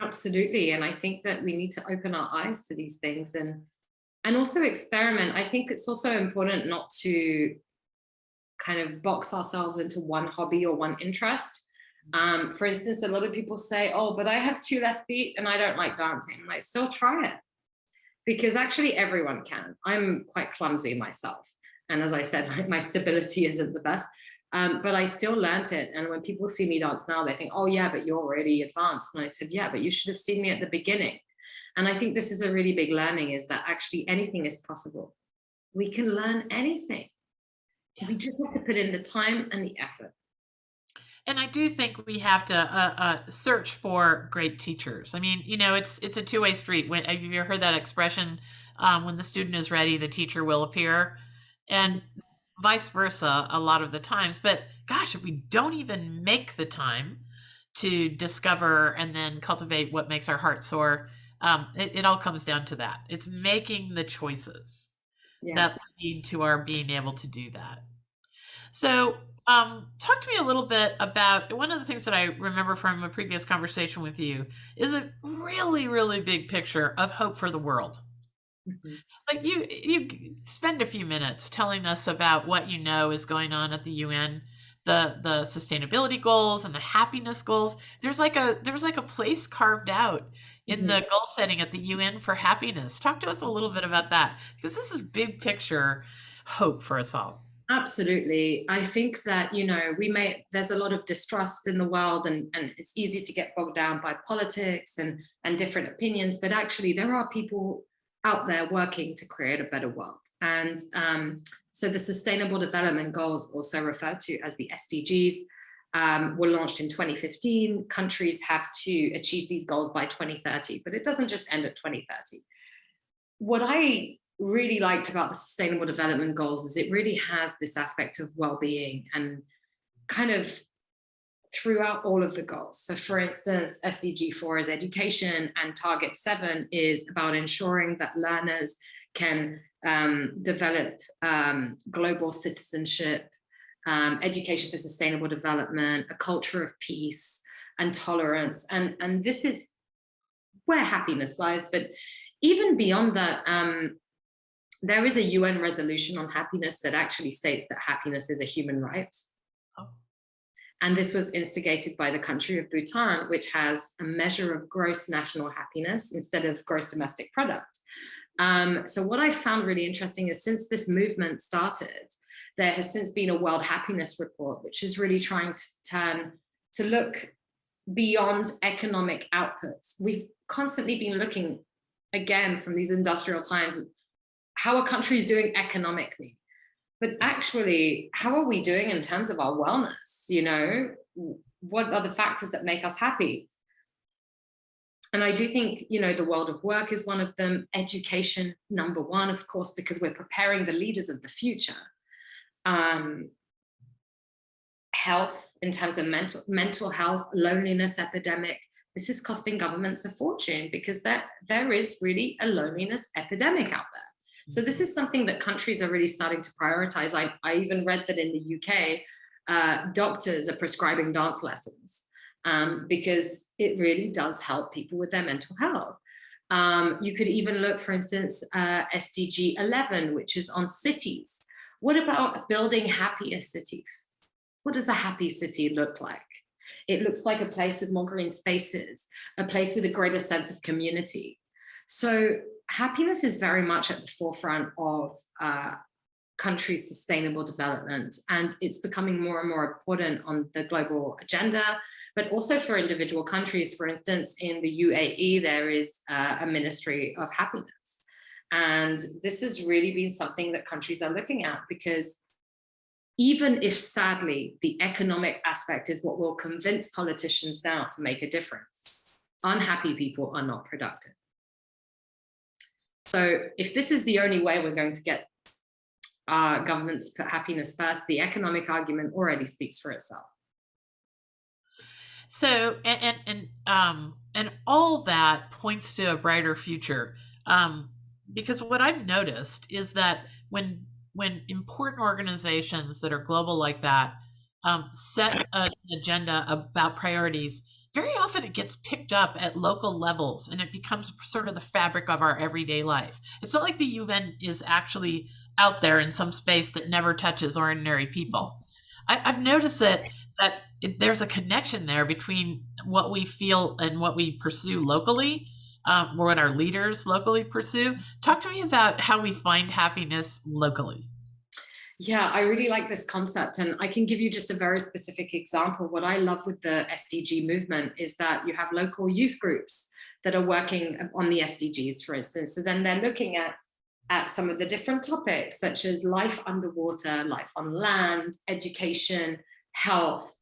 S2: Absolutely. And I think that we need to open our eyes to these things and also experiment. I think it's also important not to kind of box ourselves into one hobby or one interest. For instance, a lot of people say, oh, but I have two left feet and I don't like dancing. I'm like, still try it. Because actually everyone can. I'm quite clumsy myself. And as I said, like, my stability isn't the best. But I still learned it. And when people see me dance now, they think, oh yeah, but you're already advanced. And I said, yeah, but you should have seen me at the beginning. And I think this is a really big learning, is that actually anything is possible. We can learn anything.
S1: Yes.
S2: We just have to put in the time and the effort.
S1: And I do think we have to search for great teachers. I mean, it's a two-way street. Have you ever heard that expression? When the student is ready, the teacher will appear, and vice versa a lot of the times. But gosh, if we don't even make the time to discover and then cultivate what makes our heart soar, it all comes down to that. It's making the choices that lead to our being able to do that. So, talk to me a little bit about one of the things that I remember from a previous conversation with you is a really, really big picture of hope for the world. Mm-hmm. Like you spend a few minutes telling us about what you know is going on at the UN, the sustainability goals and the happiness goals. There was like a place carved out in the goal setting at the UN for happiness. Talk to us a little bit about that, because this is big picture hope for us all.
S2: Absolutely. I think that, there's a lot of distrust in the world, and it's easy to get bogged down by politics and different opinions, but actually there are people out there working to create a better world. And so the Sustainable Development Goals, also referred to as the SDGs, were launched in 2015. Countries have to achieve these goals by 2030, but it doesn't just end at 2030. What I really liked about the Sustainable Development Goals is it really has this aspect of well-being and kind of throughout all of the goals. So for instance, SDG 4 is education, and Target 7 is about ensuring that learners can develop global citizenship, education for sustainable development, a culture of peace and tolerance. And this is where happiness lies. But even beyond that, there is a UN resolution on happiness that actually states that happiness is a human right. Oh. And this was instigated by the country of Bhutan, which has a measure of gross national happiness instead of gross domestic product. So what I found really interesting is, since this movement started, there has since been a World Happiness Report, which is really trying to look beyond economic outputs. We've constantly been looking, again, from these industrial times, how are countries doing economically? But actually, how are we doing in terms of our wellness? What are the factors that make us happy? And I do think, the world of work is one of them. Education, number one, of course, because we're preparing the leaders of the future. Health, in terms of mental health, loneliness epidemic. This is costing governments a fortune, because there is really a loneliness epidemic out there. So this is something that countries are really starting to prioritize. I even read that in the UK, doctors are prescribing dance lessons because it really does help people with their mental health. You could even look, for instance, SDG 11, which is on cities. What about building happier cities? What does a happy city look like? It looks like a place with more green spaces, a place with a greater sense of community. So happiness is very much at the forefront of countries' sustainable development. And it's becoming more and more important on the global agenda, but also for individual countries. For instance, in the UAE, there is a Ministry of Happiness. And this has really been something that countries are looking at, because even if sadly the economic aspect is what will convince politicians now to make a difference, unhappy people are not productive. So if this is the only way we're going to get governments put happiness first, the economic argument already speaks for itself.
S1: So, and all that points to a brighter future. Because what I've noticed is that when important organizations that are global like that set an agenda about priorities, very often it gets picked up at local levels and it becomes sort of the fabric of our everyday life. It's not like the UN is actually out there in some space that never touches ordinary people. I've noticed that there's a connection there between what we feel and what we pursue locally, or what our leaders locally pursue. Talk to me about how we find happiness locally.
S2: Yeah, I really like this concept. And I can give you just a very specific example. What I love with the SDG movement is that you have local youth groups that are working on the SDGs, for instance. So then they're looking at some of the different topics, such as life underwater, life on land, education, health,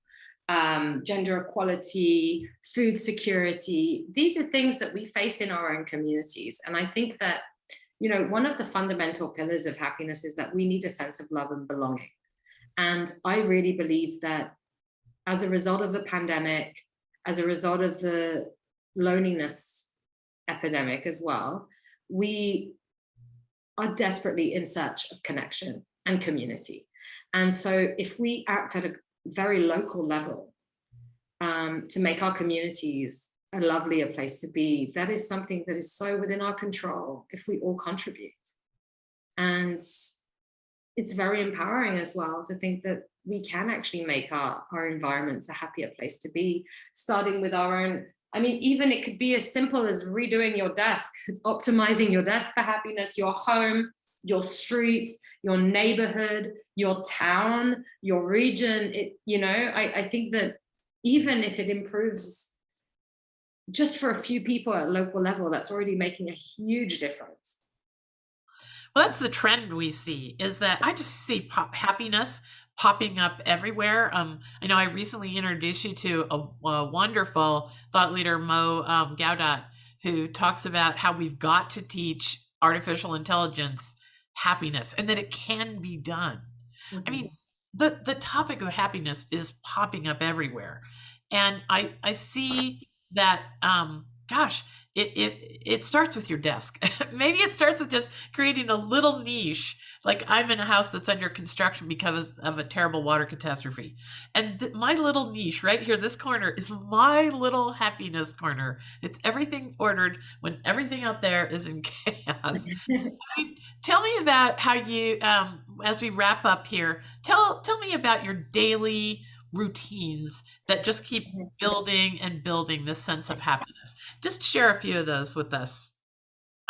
S2: gender equality, food security. These are things that we face in our own communities. And I think that, one of the fundamental pillars of happiness is that we need a sense of love and belonging. And I really believe that as a result of the pandemic, as a result of the loneliness epidemic as well, we are desperately in search of connection and community. And so if we act at a very local level to make our communities a lovelier place to be, that is something that is so within our control if we all contribute. And it's very empowering as well to think that we can actually make our environments a happier place to be, starting with our own. I mean, even it could be as simple as redoing your desk, optimizing your desk for happiness, your home, your street, your neighborhood, your town, your region. I think that even if it improves just for a few people at local level, that's already making a huge difference.
S1: Well, that's the trend we see, is that I just see happiness popping up everywhere. I know I recently introduced you to a wonderful thought leader, Mo Gaudat, who talks about how we've got to teach artificial intelligence happiness and that it can be done. I mean, the topic of happiness is popping up everywhere. And I see that, gosh, it starts with your desk. Maybe it starts with just creating a little niche. Like, I'm in a house that's under construction because of a terrible water catastrophe. And my little niche right here, this corner, is my little happiness corner. It's everything ordered when everything out there is in chaos. Tell me about how you, as we wrap up here, tell me about your daily routines that just keep building and building this sense of happiness. Just share a few of those with us,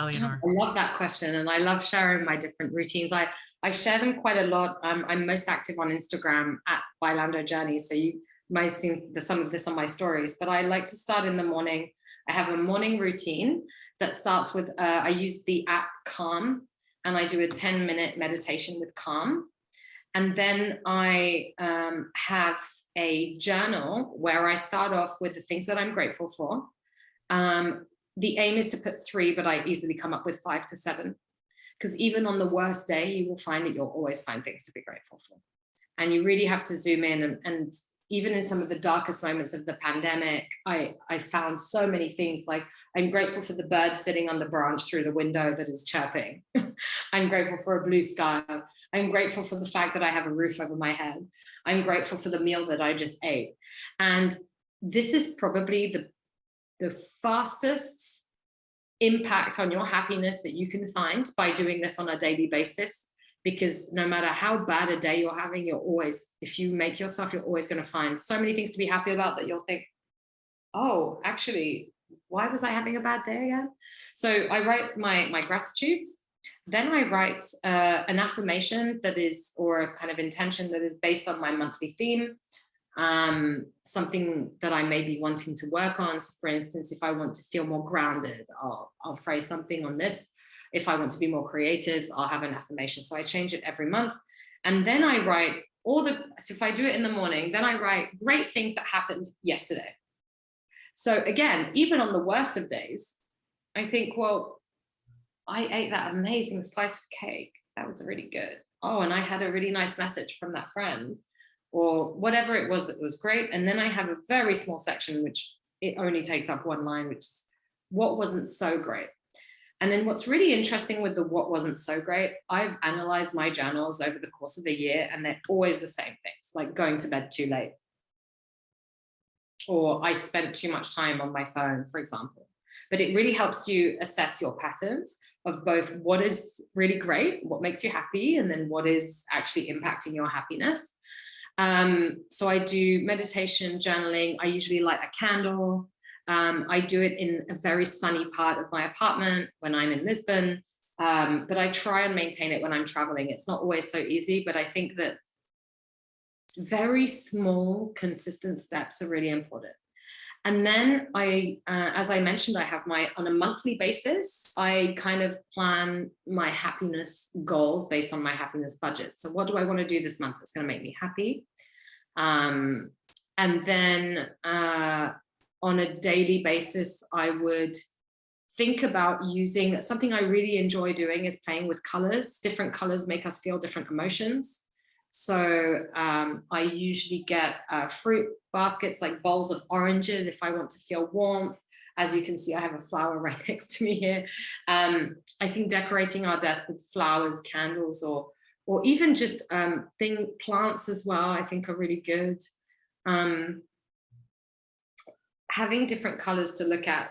S1: Aliénor.
S2: I love that question, and I love sharing my different routines. I share them quite a lot. I'm most active on Instagram at Bailando Journey, so you might have seen some of this on my stories. But I like to start in the morning. I have a morning routine that starts with I use the app Calm, and I do a 10-minute meditation with Calm. And then I have a journal where I start off with the things that I'm grateful for. The aim is to put 3, but I easily come up with 5 to 7. Because even on the worst day, you will find that you'll always find things to be grateful for. And you really have to zoom in. And even in some of the darkest moments of the pandemic, I found so many things. Like, I'm grateful for the bird sitting on the branch through the window that is chirping. I'm grateful for a blue sky. I'm grateful for the fact that I have a roof over my head. I'm grateful for the meal that I just ate. And this is probably the fastest impact on your happiness that you can find by doing this on a daily basis. Because no matter how bad a day you're having, if you make yourself, you're always going to find so many things to be happy about that you'll think, oh, actually, why was I having a bad day again? So I write my gratitudes. Then I write an affirmation that is, or a kind of intention that is based on my monthly theme, something that I may be wanting to work on. So for instance, if I want to feel more grounded, I'll phrase something on this. If I want to be more creative, I'll have an affirmation. So I change it every month. And then I write so if I do it in the morning, then I write great things that happened yesterday. So again, even on the worst of days, I think, well, I ate that amazing slice of cake. That was really good. Oh, and I had a really nice message from that friend, or whatever it was that was great. And then I have a very small section, which it only takes up one line, which is what wasn't so great. And then what's really interesting with the what wasn't so great, I've analyzed my journals over the course of a year, and they're always the same things, like going to bed too late, or I spent too much time on my phone, for example. But it really helps you assess your patterns of both what is really great, what makes you happy, and then what is actually impacting your happiness. So I do meditation, journaling. I usually light a candle. I do it in a very sunny part of my apartment when I'm in Lisbon, but I try and maintain it when I'm traveling. It's not always so easy, but I think that very small, consistent steps are really important. And then as I mentioned, I have on a monthly basis, I kind of plan my happiness goals based on my happiness budget. So what do I want to do this month that's going to make me happy? And then on a daily basis, I would think about using something I really enjoy doing is playing with colors. Different colors make us feel different emotions. So I usually get fruit baskets, like bowls of oranges, if I want to feel warmth. As you can see, I have a flower right next to me here. I think decorating our desk with flowers, candles, or even just plants as well, I think are really good. Having different colors to look at,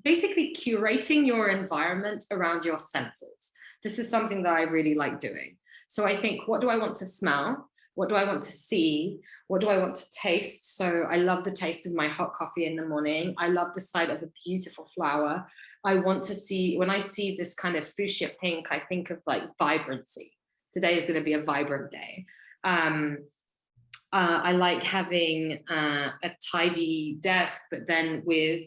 S2: basically curating your environment around your senses. This is something that I really like doing. So I think, what do I want to smell? What do I want to see? What do I want to taste? So I love the taste of my hot coffee in the morning. I love the sight of a beautiful flower. I want to see, when I see this kind of fuchsia pink, I think of like vibrancy. Today is going to be a vibrant day. I like having a tidy desk, but then with,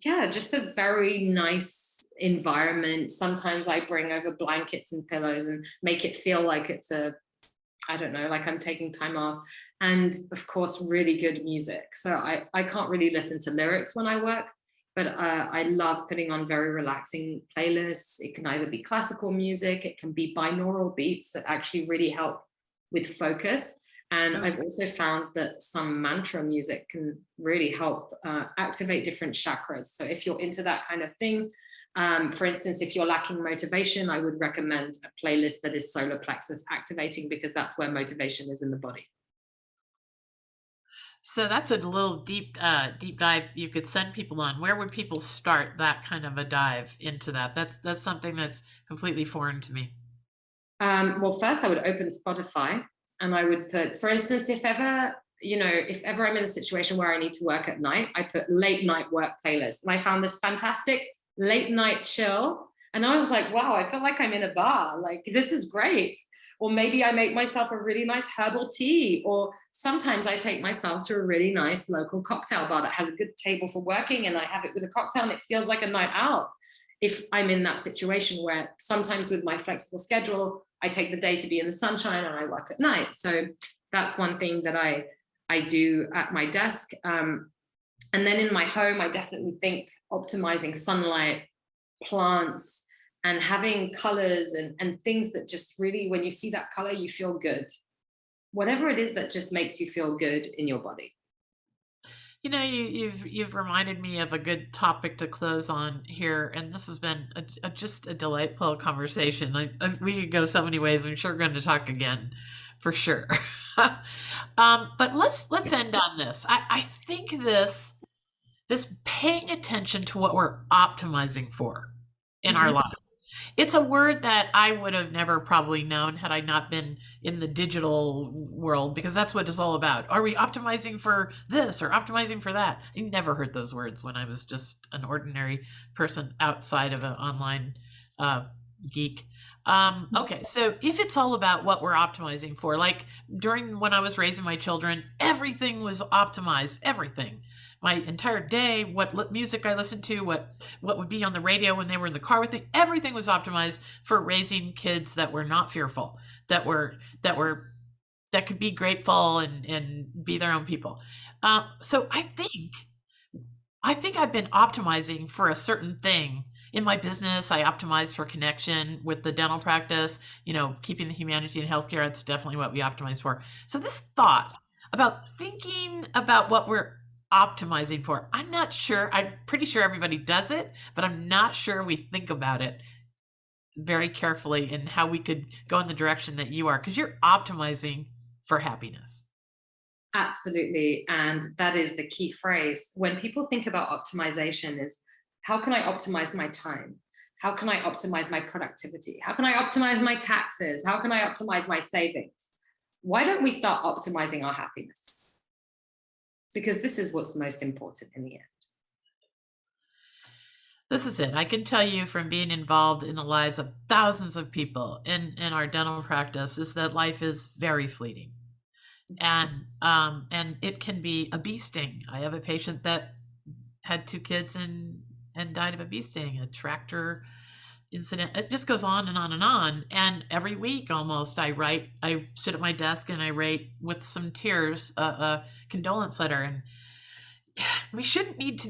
S2: just a very nice environment. Sometimes I bring over blankets and pillows and make it feel like it's like I'm taking time off. And of course, really good music. So I can't really listen to lyrics when I work, but I love putting on very relaxing playlists. It can either be classical music, it can be binaural beats that actually really help with focus. And I've also found that some mantra music can really help activate different chakras. So if you're into that kind of thing, for instance, if you're lacking motivation, I would recommend a playlist that is solar plexus activating, because that's where motivation is in the body.
S1: So that's a little deep dive you could send people on. Where would people start that kind of a dive into that? That's something that's completely foreign to me.
S2: Well, first I would open Spotify and I would put, for instance, if ever I'm in a situation where I need to work at night, I put late night work playlist. And I found this fantastic late night chill. And I was like, wow, I feel like I'm in a bar. Like, this is great. Or maybe I make myself a really nice herbal tea. Or sometimes I take myself to a really nice local cocktail bar that has a good table for working, and I have it with a cocktail and it feels like a night out. If I'm in that situation where sometimes with my flexible schedule, I take the day to be in the sunshine and I work at night. So that's one thing that I do at my desk. And then in my home, I definitely think optimizing sunlight, plants, and having colors and things that just really, when you see that color, you feel good. Whatever it is that just makes you feel good in your body.
S1: You've reminded me of a good topic to close on here, and this has been just a delightful conversation. We could go so many ways. I'm sure we're going to talk again, for sure. But let's end on this. I think this paying attention to what we're optimizing for in our life It's a word that I would have never probably known had I not been in the digital world, because that's what it's all about. Are we optimizing for this or optimizing for that? I never heard those words when I was just an ordinary person outside of an online uh, geek. Okay, so if it's all about what we're optimizing for, like during when I was raising my children, everything was optimized, everything. My entire day, what music I listened to, what would be on the radio when they were in the car with me, everything was optimized for raising kids that were not fearful, that that could be grateful and be their own people. So I think I've been optimizing for a certain thing. In my business, I optimize for connection with the dental practice, keeping the humanity in healthcare. That's definitely what we optimize for. So this thought about thinking about what we're optimizing for, I'm not sure. I'm pretty sure everybody does it, but I'm not sure we think about it very carefully and how we could go in the direction that you are, because you're optimizing for happiness.
S2: Absolutely. And that is the key phrase. When people think about optimization is, how can I optimize my time? How can I optimize my productivity? How can I optimize my taxes? How can I optimize my savings? Why don't we start optimizing our happiness? Because this is what's most important in the end.
S1: This is it. I can tell you from being involved in the lives of thousands of people in our dental practice is that life is very fleeting. And it can be a bee sting. I have a patient that had two kids and died of a bee sting, a tractor incident. It just goes on and on and on. And every week almost I sit at my desk and I write with some tears a condolence letter. And we shouldn't need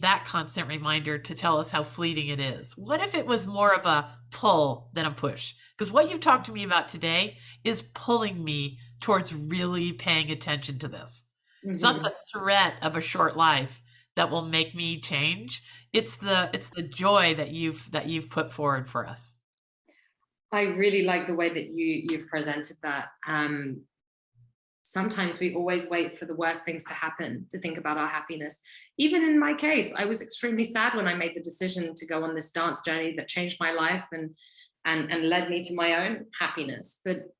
S1: that constant reminder to tell us how fleeting it is. What if it was more of a pull than a push? Because what you've talked to me about today is pulling me towards really paying attention to this. Mm-hmm. It's not the threat of a short life that will make me change. It's the joy that you've put forward for us.
S2: I really like the way that you've presented that. Sometimes we always wait for the worst things to happen to think about our happiness. Even in my case, I was extremely sad when I made the decision to go on this dance journey that changed my life and led me to my own happiness. But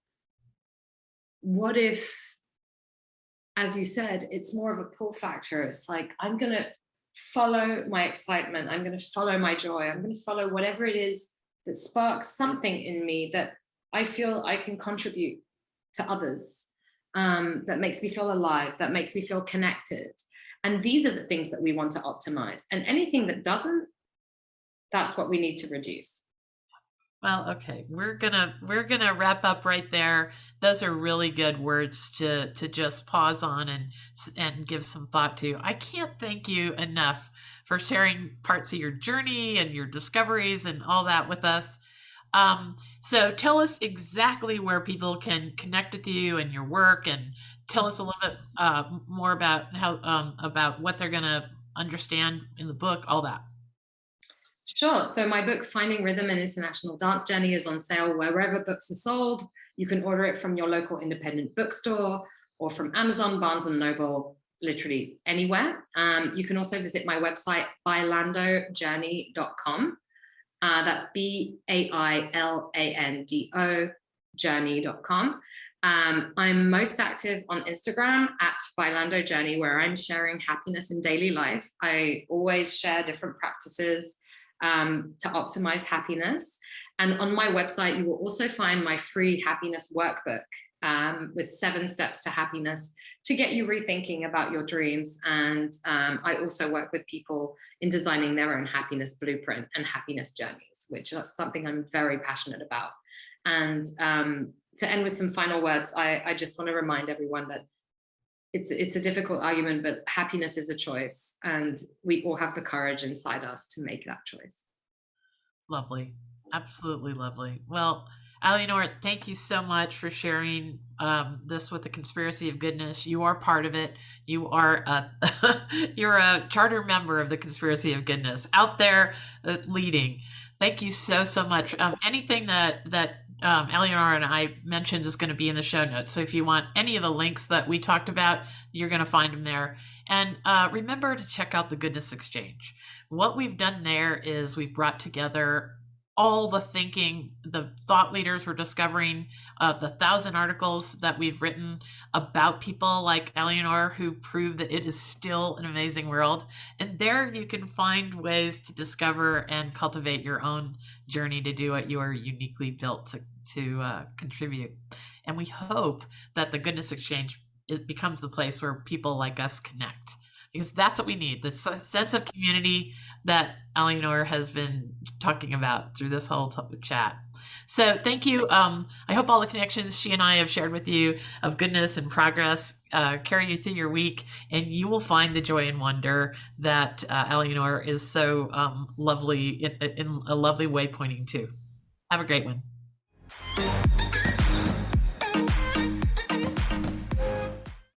S2: what if, as you said, it's more of a pull factor? It's like, I'm going to follow my excitement. I'm going to follow my joy. I'm going to follow whatever it is that sparks something in me that I feel I can contribute to others. That makes me feel alive, that makes me feel connected. And these are the things that we want to optimize. And anything that doesn't, that's what we need to reduce.
S1: Well, okay, we're gonna wrap up right there. Those are really good words to just pause on and give some thought to. I can't thank you enough for sharing parts of your journey and your discoveries and all that with us. So tell us exactly where people can connect with you and your work, and tell us a little bit more about how about what they're going to understand in the book, all that.
S2: Sure. So my book, Finding Rhythm: An International Dance Journey, is on sale wherever books are sold. You can order it from your local independent bookstore or from Amazon, Barnes & Noble, literally anywhere. You can also visit my website, bailandojourney.com. That's BAILANDO journey.com. I'm most active on Instagram at Bailando Journey, where I'm sharing happiness in daily life. I always share different practices to optimize happiness. And on my website, you will also find my free happiness workbook with 7 steps to happiness to get you rethinking about your dreams. And I also work with people in designing their own happiness blueprint and happiness journeys, which is something I'm very passionate about. And to end with some final words, I just want to remind everyone that it's a difficult argument, but happiness is a choice, and we all have the courage inside us to make that choice.
S1: Lovely. Absolutely lovely. Well, Aliénor, thank you so much for sharing this with the Conspiracy of Goodness. You are part of it. You are you're a charter member of the Conspiracy of Goodness, out there leading. Thank you so much. Anything that Aliénor and I mentioned is going to be in the show notes. So if you want any of the links that we talked about, you're going to find them there. And remember to check out the Goodness Exchange. What we've done there is we've brought together all the thinking, the thought leaders we're discovering, the 1,000 articles that we've written about people like Aliénor who prove that it is still an amazing world. And there you can find ways to discover and cultivate your own journey to do what you are uniquely built to contribute. And we hope that the Goodness Exchange, it becomes the place where people like us connect, because that's what we need, the sense of community that Aliénor has been talking about through this whole chat. So thank you. I hope all the connections she and I have shared with you of goodness and progress carry you through your week, and you will find the joy and wonder that Aliénor is so lovely in a lovely way pointing to. Have a great one.